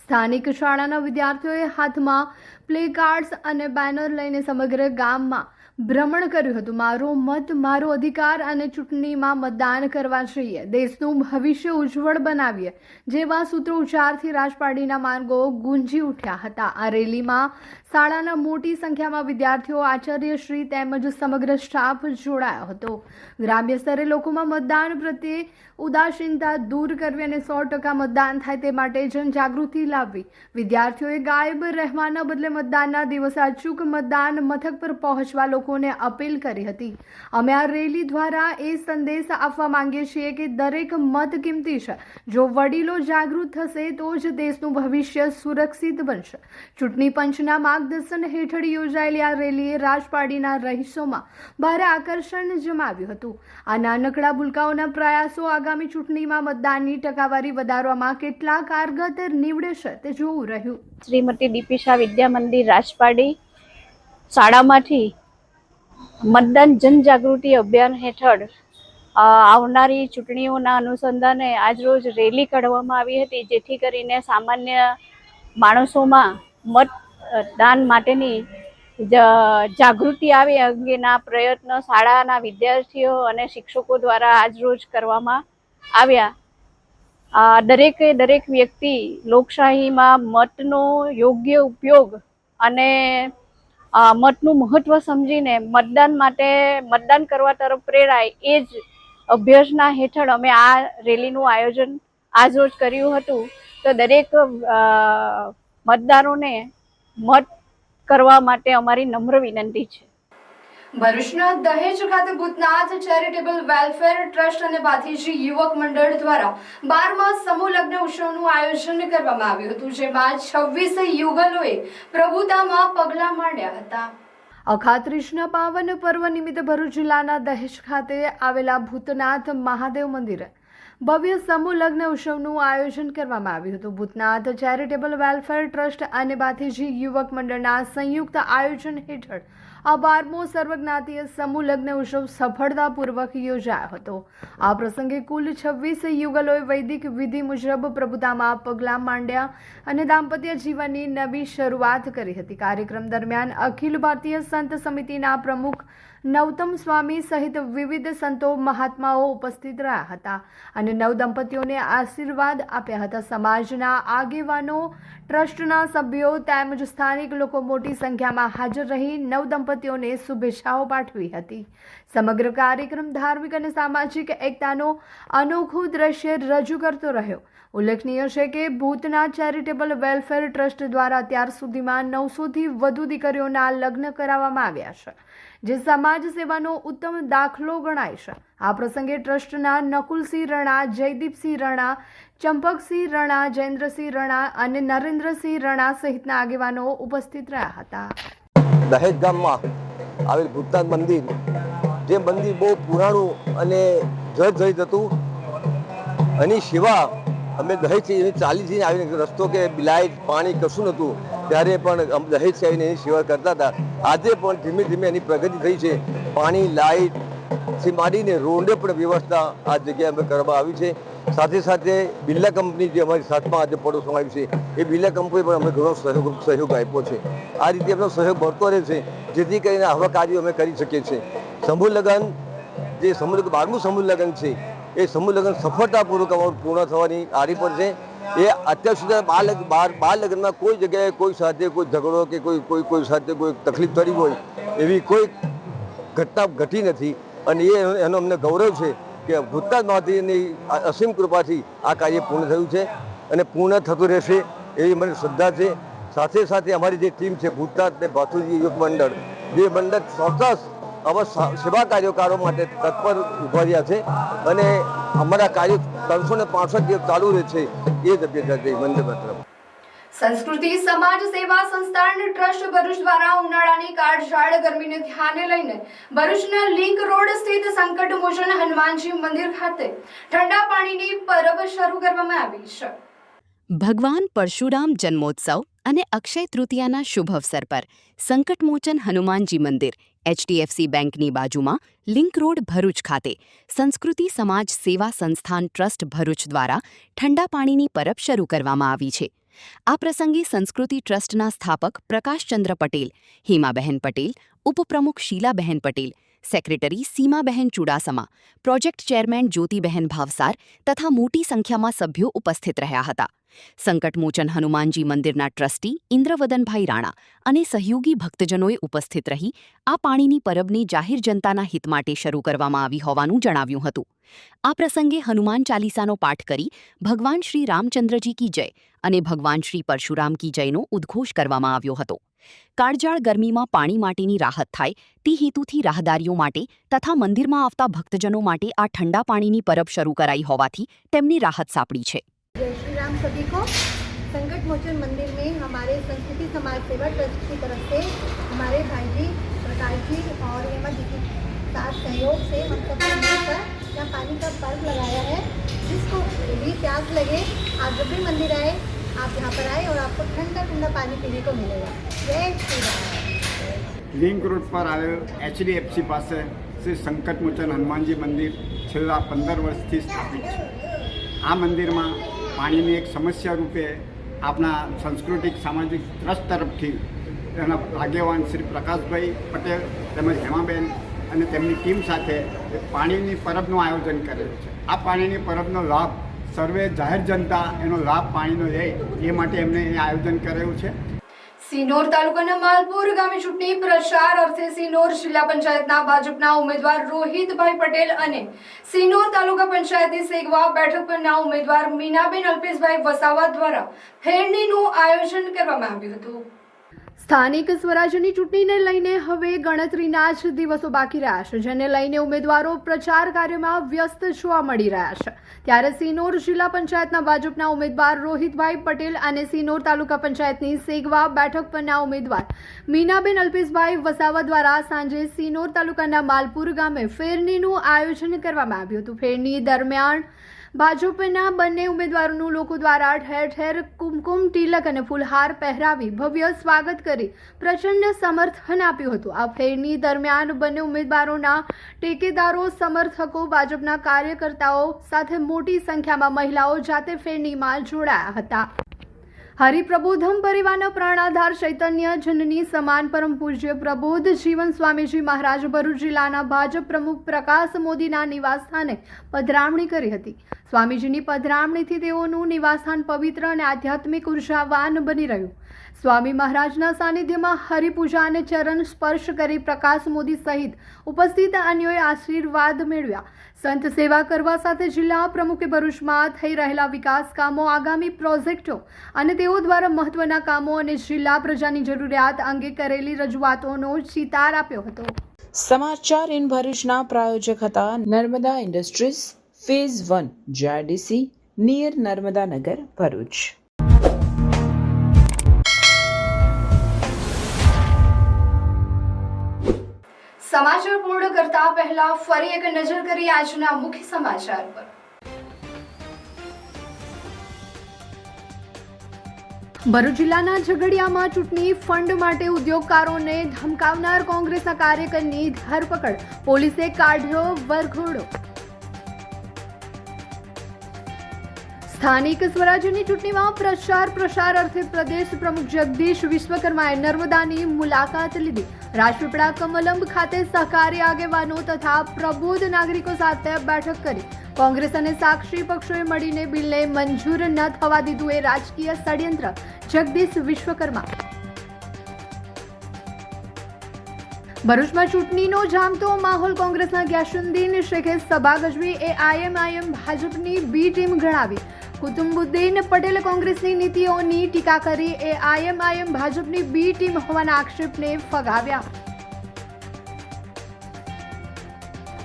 સ્થાનિક શાળાના વિદ્યાર્થીઓએ હાથમાં પ્લે કાર્ડ્સ અને બેનર લઈને સમગ્ર ગામમાં ભ્રમણ કર્યું હતું. મારો મત મારો અધિકાર અને ચૂંટણીમાં મતદાન કરવા જોઈએ, દેશનું ભવિષ્ય ઉજ્જવળ બનાવીએ જેવા સૂત્રોચ્ચારથી રાજપારડીના માર્ગો ગુંજી ઉઠ્યા હતા. આ રેલીમાં શાળાના મોટી સંખ્યામાં વિદ્યાર્થીઓ, આચાર્યશ્રી તેમજ સમગ્ર સ્ટાફ જોડાયો હતો. ગ્રામ્ય સ્તરે લોકોમાં મતદાન પ્રત્યે ઉદાસીનતા દૂર કરવી અને 100% મતદાન થાય તે માટે જનજાગૃતિ લાવવી. વિદ્યાર્થીઓએ ગાયબ રહેવાના બદલે મતદાનના દિવસે અચૂક મતદાન મથક પર પહોંચવા લોકોને અપીલ કરી હતી. અમે આ રેલી દ્વારા એ સંદેશ આપવા માંગીએ છીએ કે દરેક મત કિંમતી છે. જો વડીલો જાગૃત થશે તો જ દેશનું ભવિષ્ય સુરક્ષિત બનશે. ચૂંટણી પંચના માર્ગદર્શન હેઠળ યોજાયેલી આ રેલીએ રાજપારડીના રહીશોમાં ભારે આકર્ષણ જમાવ્યું હતું. આ નાનકડા ભૂલકાઓના પ્રયાસો આગામી ચૂંટણીમાં મતદાનની ટકાવારી વધારવામાં કેટલા કારગર નીવડે છે તે જોવું રહ્યું. શ્રીમતી ડીપી શાહ વિદ્યા મંદિર રાજપારડી શાળામાંથી મતદાન જનજાગૃતિ અભિયાન હેઠળ આવનારી ચૂંટણીઓના અનુસંધાને આજરોજ રેલી કાઢવામાં આવી હતી, જેથી કરીને સામાન્ય માણસોમાં મતદાન માટેની જાગૃતિ આવે અંગેના પ્રયત્નો શાળાના વિદ્યાર્થીઓ અને શિક્ષકો દ્વારા આજરોજ કરવામાં આવ્યા. દરેક વ્યક્તિ લોકશાહીમાં મતનો યોગ્ય ઉપયોગ અને મતનું મહત્વ સમજીને મતદાન કરવા તરફ પ્રેરાય એ જ અભ્યર્થના હેઠળ અમે આ રેલીનું આયોજન આજરોજ કર્યું હતું. તો દરેક મતદારોને મત કરવા માટે અમારી નમ્ર વિનંતી છે. ભરૂચના દહેજ ખાતે ભૂતનાથ ચેરિટેબલ વેલફેર ટ્રસ્ટ અને ભાથીજી યુવક મંડળ દ્વારા 12મા સમૂહ લગ્ન ઉત્સવનું આયોજન કરવામાં આવ્યું હતું, જેમાં 26 યુગલોએ પ્રભુતામાં પગલાં માંડ્યા હતા. અખાત્રીજના પાવન પર્વ નિમિત્તે ભરૂચ જિલ્લાના દહેજ ખાતે આવેલા ભૂતનાથ મહાદેવ મંદિરે ભવ્ય સમૂહ લગ્ન ઉત્સવનું આયોજન કરવામાં આવ્યું હતું. ભૂતનાથ ચેરિટેબલ વેલફેર ટ્રસ્ટ અને ભાથીજી યુવક મંડળના સંયુક્ત આયોજન હેઠળ આ 12મો સર્વજ્ઞાતીય સમૂહ લગ્ન ઉત્સવ સફળતાપૂર્વક યોજાયો હતો. આ પ્રસંગે કુલ 26 યુગલોએ વૈદિક વિધિ મુજબ પ્રભુતામાં પગલાં માંડ્યા અને દાંપત્ય જીવનની નવી શરૂઆત કરી હતી. કાર્યક્રમ દરમિયાન અખિલ ભારતીય સંત સમિતિના પ્રમુખ નવતમ સ્વામી સહિત વિવિધ સંતો મહાત્માઓ ઉપસ્થિત રહ્યા હતા અને નવદંપતીઓને આશીર્વાદ આપ્યા હતા. સમાજના આગેવાનો, ટ્રસ્ટના સભ્યો તેમજ સ્થાનિક લોકો મોટી સંખ્યામાં હાજર રહી નવદંપતીઓને શુભેચ્છાઓ પાઠવી હતી. સમગ્ર કાર્યક્રમ ધાર્મિક અને સામાજિક એકતાનો અનોખું દ્રશ્ય રજૂ કરતો રહ્યો. ઉલ્લેખનીય છે કે ભૂતનાથ ચેરિટેબલ વેલફેર ટ્રસ્ટ દ્વારા અત્યાર સુધીમાં 900થી વધુ દીકરીઓના લગ્ન કરાવવામાં આવ્યા છે, જે સમાજ સેવાનો ઉત્તમ દાખલો ગણાય છે. આ પ્રસંગે ટ્રસ્ટના નકુલસિંહ રણા, જયદીપસિંહ રણા, ચંપકસિંહ રણા, જયેન્દ્રસિંહ રણા અને નરેન્દ્રસિંહ રણા સહિતના આગેવાનો ઉપસ્થિત રહ્યા હતા. દહેજ ગામમાં આવેલ ભૂતનાથ મંદિર, જે મંદિર બહુ પુરાણું અને જર્જરિત હતું. એની સેવા અમે દહેજથી ચાલી જઈને આવીને રસ્તો કે લાઇટ, પાણી કશું નહોતું, ત્યારે પણ અમે દહેજથી આવીને એની સેવા કરતા હતા. આજે પણ ધીમે ધીમે એની પ્રગતિ થઈ છે. પાણી, લાઇટથી માંડીને રોડે પણ વ્યવસ્થા આ જગ્યાએ અમે કરવામાં આવી છે. સાથે સાથે બિરલા કંપની જે અમારી સાથમાં આજે પડોશમાં આવી છે, એ બિરલા કંપની પણ અમે ઘણો સહયોગ આપ્યો છે. આ રીતે એમનો સહયોગ મળતો રહે છે, જેથી કરીને આવા કાર્યો અમે કરી શકીએ છીએ. સમૂહ લગ્ન, જે 12મું સમૂહ લગ્ન છે, એ સમૂહ લગ્ન સફળતાપૂર્વક અમારું પૂર્ણ થવાની આરી પર છે. એ અત્યાર સુધી બાળ લગ્નમાં કોઈ જગ્યાએ કોઈ સાથે કોઈ ઝઘડો કે કોઈ સાથે કોઈ તકલીફ થઈ હોય એવી કોઈ ઘટના ઘટી નથી. અને એનો અમને ગૌરવ છે કે ભૂતનાથ મહાદેવની અસીમ કૃપાથી આ કાર્ય પૂર્ણ થયું છે અને પૂર્ણ થતું રહેશે એવી મને શ્રદ્ધા છે. સાથે સાથે અમારી જે ટીમ છે ભૂતનાથ ને ભાથુજી યુવક મંડળ, જે મંડળ ચોક્કસ આવા સેવા કાર્યકારો માટે તત્પર ઉભા રહ્યા છે અને અમારા કાર્ય 365 દિવસ ચાલુ રહે છે એ જ અભ્યર્થના છે વંદે માતરમ. સંસ્કૃતિ સમાજ સેવા સંસ્થાન ટ્રસ્ટ ભરૂચ દ્વારા ઉનાળાની કાળઝાળ ગરમીને ધ્યાને લઈને ભરૂચના લિંક રોડ સ્થિત સંકટ મોચન હનુમાનજી મંદિર ખાતે ઠંડા પાણીની પરબ શરૂ કરવામાં આવી છે. ભગવાન પરશુરામ જન્મોત્સવ અને અક્ષય તૃતીયાના શુભ અવસર પર સંકટમોચન હનુમાનજી મંદિર HDFC બેંકની બાજુમાં લિંક રોડ ભરૂચ ખાતે સંસ્કૃતિ સમાજ સેવા સંસ્થાન ટ્રસ્ટ ભરૂચ દ્વારા ઠંડા પાણીની પરબ શરૂ કરવામાં આવી છે. આ પ્રસંગે સંસ્કૃતિ ટ્રસ્ટના સ્થાપક પ્રકાશચંદ્ર પટેલ, હિમાબહેન પટેલ, ઉપપ્રમુખ Shilaben Patel, secretary Simaben Chudasama, project chairman Jyotiben Bhavsar તથા મોટી સંખ્યામાં સભ્યો ઉપસ્થિત રહ્યા હતા. સંકટમોચન હનુમાનજી મંદિરના ટ્રસ્ટી ઇન્દ્રવદનભાઈ રાણા અને સહયોગી ભક્તજનોએ ઉપસ્થિત રહી આ પાણીની પરબની જાહેર જનતાના હિત માટે શરૂ કરવામાં આવી હોવાનું જણાવ્યું હતું. આ પ્રસંગે હનુમાન ચાલીસાનો પાઠ કરી ભગવાન શ્રી રામચંદ્રજી કી જય અને ભગવાન શ્રી પરશુરામ કી જયનો ઉદ્ઘોષ કરવામાં આવ્યો હતો. કાળઝાળ ગરમીમાં પાણી માટેની રાહત થાય તે હેતુથી રાહદારીઓ માટે તથા મંદિરમાં આવતા ભક્તજનો માટે આ ઠંડા પાણીની પરબ શરૂ કરાઈ હોવાથી તેમની રાહત સાંપડી છે. जय श्री राम सभी को. संकट मोचन मंदिर में हमारे संस्कृति समाज सेवा ट्रस्ट की तरफ से हमारे भाई जी प्रकाश जी और हेमा जी के साथ सहयोग से हम सब मिलकर यहाँ पानी का पर्व लगाया है. जिसको भी प्यास लगे आप जब भी मंदिर आए आप यहाँ पर आए और आपको ठंडा ठंडा पानी पीने को मिलेगा. जय श्री राम. લિંક રોડ પર આવેલ HDFC પાસે શ્રી સંકટમોચન હનુમાનજી મંદિર છેલ્લા 15 વર્ષથી સ્થાપિત છે. આ મંદિરમાં પાણીની એક સમસ્યા રૂપે આપણા સાંસ્કૃતિક સામાજિક ટ્રસ્ટ તરફથી એના આગેવાન શ્રી પ્રકાશભાઈ પટેલ તેમજ હેમાબેન અને તેમની ટીમ સાથે પાણીની પરબનું આયોજન કરેલું છે. આ પાણીની પરબનો લાભ સર્વે જાહેર જનતા એનો લાભ પાણીનો લે એ માટે એમને એ આયોજન કરેલું છે. સિનોર તાલુકાના માલપુર ગામે ચૂંટણી પ્રચાર અર્થે સિનોર જિલ્લા પંચાયતના ભાજપના ઉમેદવાર રોહિતભાઈ પટેલ અને સિનોર તાલુકા પંચાયતની સેગવા બેઠક પરના ઉમેદવાર મીનાબેન અલ્પેશભાઈ વસાવા દ્વારા ફેરણીનું આયોજન કરવામાં આવ્યું હતું. સ્થાનિક સ્વરાજ્યની ચૂંટણીને લઈને હવે ગણતરીના જ દિવસો બાકી રહ્યા છે, જેને લઈને ઉમેદવારો પ્રચાર કાર્યમાં વ્યસ્ત જોવા મળી રહ્યા છે. ત્યારે સિનોર જિલ્લા પંચાયતના ભાજપના ઉમેદવાર રોહિતભાઈ પટેલ અને સિનોર તાલુકા પંચાયતની સેગવા બેઠક પરના ઉમેદવાર મીનાબેન અલ્પેશભાઈ વસાવા દ્વારા સાંજે સિનોર તાલુકાના માલપુર ગામે ફેરણીનું આયોજન કરવામાં આવ્યું હતું. ફેરણી દરમિયાન ભાજપના બંને ઉમેદવારોનું લોકો દ્વારા ઠેર ઠેર કુમકુમ તિલક અને ફૂલહાર પહેરાવી ભવ્ય સ્વાગત કરી પ્રચંડ સમર્થન આપ્યું હતું. આ ફેરણી દરમિયાન બંને ઉમેદવારોના ટેકેદારો, સમર્થકો, ભાજપના કાર્યકર્તાઓ સાથે મોટી સંખ્યામાં મહિલાઓ જાતે ફેરણીમાં જોડાયા હતા. હરિપ્રબોધમ પરિવારના પ્રાણાધાર ચૈતન્ય જનની સમાન પરમ પૂજ્ય પ્રબોધ જીવન સ્વામીજી મહારાજ ભરૂચ જિલ્લાના ભાજપ પ્રમુખ પ્રકાશ મોદીના નિવાસસ્થાને પધરામણી કરી હતી. સ્વામીજીની પધરામણીથી તેઓનું નિવાસસ્થાન પવિત્ર અને આધ્યાત્મિક ઉર્જાવાન બની રહ્યું. સ્વામી મહારાજના સાનિધ્યમાં હરિપૂજા અને ચરણ સ્પર્શ કરી પ્રકાશ મોદી સહિત ઉપસ્થિત અન્યોએ આશીર્વાદ મેળવ્યા. સંત સેવા કરવા સાથે જિલ્લા પ્રમુખે ભરૂચમાં થઈ રહેલા વિકાસ કામો, આગામી પ્રોજેક્ટો અને તેઓ દ્વારા મહત્વના કામો અને જિલ્લા પ્રજાની જરૂરિયાત અંગે કરેલી રજૂઆતોનો ચિતાર આપ્યો હતો. સમાચાર ઇન ભરૂચના પ્રાયોજક હતા Narmada industries phase 1 JIDC near Narmada Nagar Bharuch. સમાચાર પૂર્ણ કરતા પહેલા ફરી એક નજર કરી આજના મુખ્ય સમાચાર પર. ભરૂચ જિલ્લાના ઝઘડિયામાં ચૂંટણી ફંડ માટે ઉદ્યોગકારોને ધમકાવનાર કોંગ્રેસના કાર્યકરની ધરપકડ, પોલીસે કાઢ્યો વરઘોડો. સ્થાનિક સ્વરાજ્યની ચૂંટણીમાં પ્રચાર અર્થે પ્રદેશ પ્રમુખ જગદીશ વિશ્વકર્માએ નર્મદાની મુલાકાત લીધી. રાજપીપળા કમલંબ ખાતે સહકારી આગેવાનો તથા પ્રબુદ્ધ નાગરિકો સાથે બેઠક કરી. કોંગ્રેસ અને સાક્ષી પક્ષોએ મળીને બિલને મંજૂર ન થવા દીધું એ રાજકીય ષડયંત્ર, જગદીશ વિશ્વકર્મા. ભરૂચમાં ચૂંટણીનો જામતો માહોલ, કોંગ્રેસના ગ્યાસુદ્દીન શેખે સભા ગજવી. AIM ભાજપની બી ટીમ ગણાવી. કુતુબુદ્દીન પટેલે કોંગ્રેસની નીતિઓની ટીકા કરી. AIM ભાજપની બી ટીમ હોવાના આક્ષેપને ફગાવ્યા.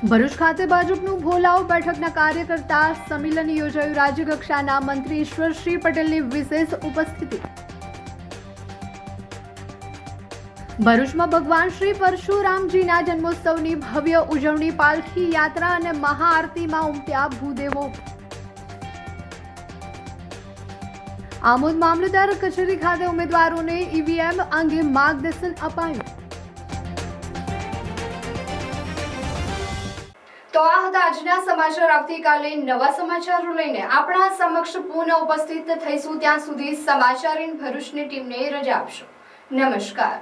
ભરૂચ ખાતે ભાજપનું ભોલાવ બેઠકના કાર્યકર્તા સંમેલન યોજાયું. રાજ્યકક્ષાના મંત્રી ઈશ્વરસિંહ પટેલની વિશેષ ઉપસ્થિતિ. ભરૂચમાં ભગવાન શ્રી પરશુરામજીના જન્મોત્સવની ભવ્ય ઉજવણી. પાલખી યાત્રા અને મહાઆરતીમાં ઉમટ્યા ભૂદેવો. આમોદ મામલતદાર કચેરી ખાતે ઉમેદવારોને ઈવીએમ અંગે માર્ગદર્શન અપાયું. તો આ હતા આજના સમાચાર. આવતીકાલે નવા સમાચારો લઈને આપણા સમક્ષ પુનઃ ઉપસ્થિત થઈશું. ત્યાં સુધી સમાચાર ઇન ભરૂચની ટીમને રજા આપશો. નમસ્કાર.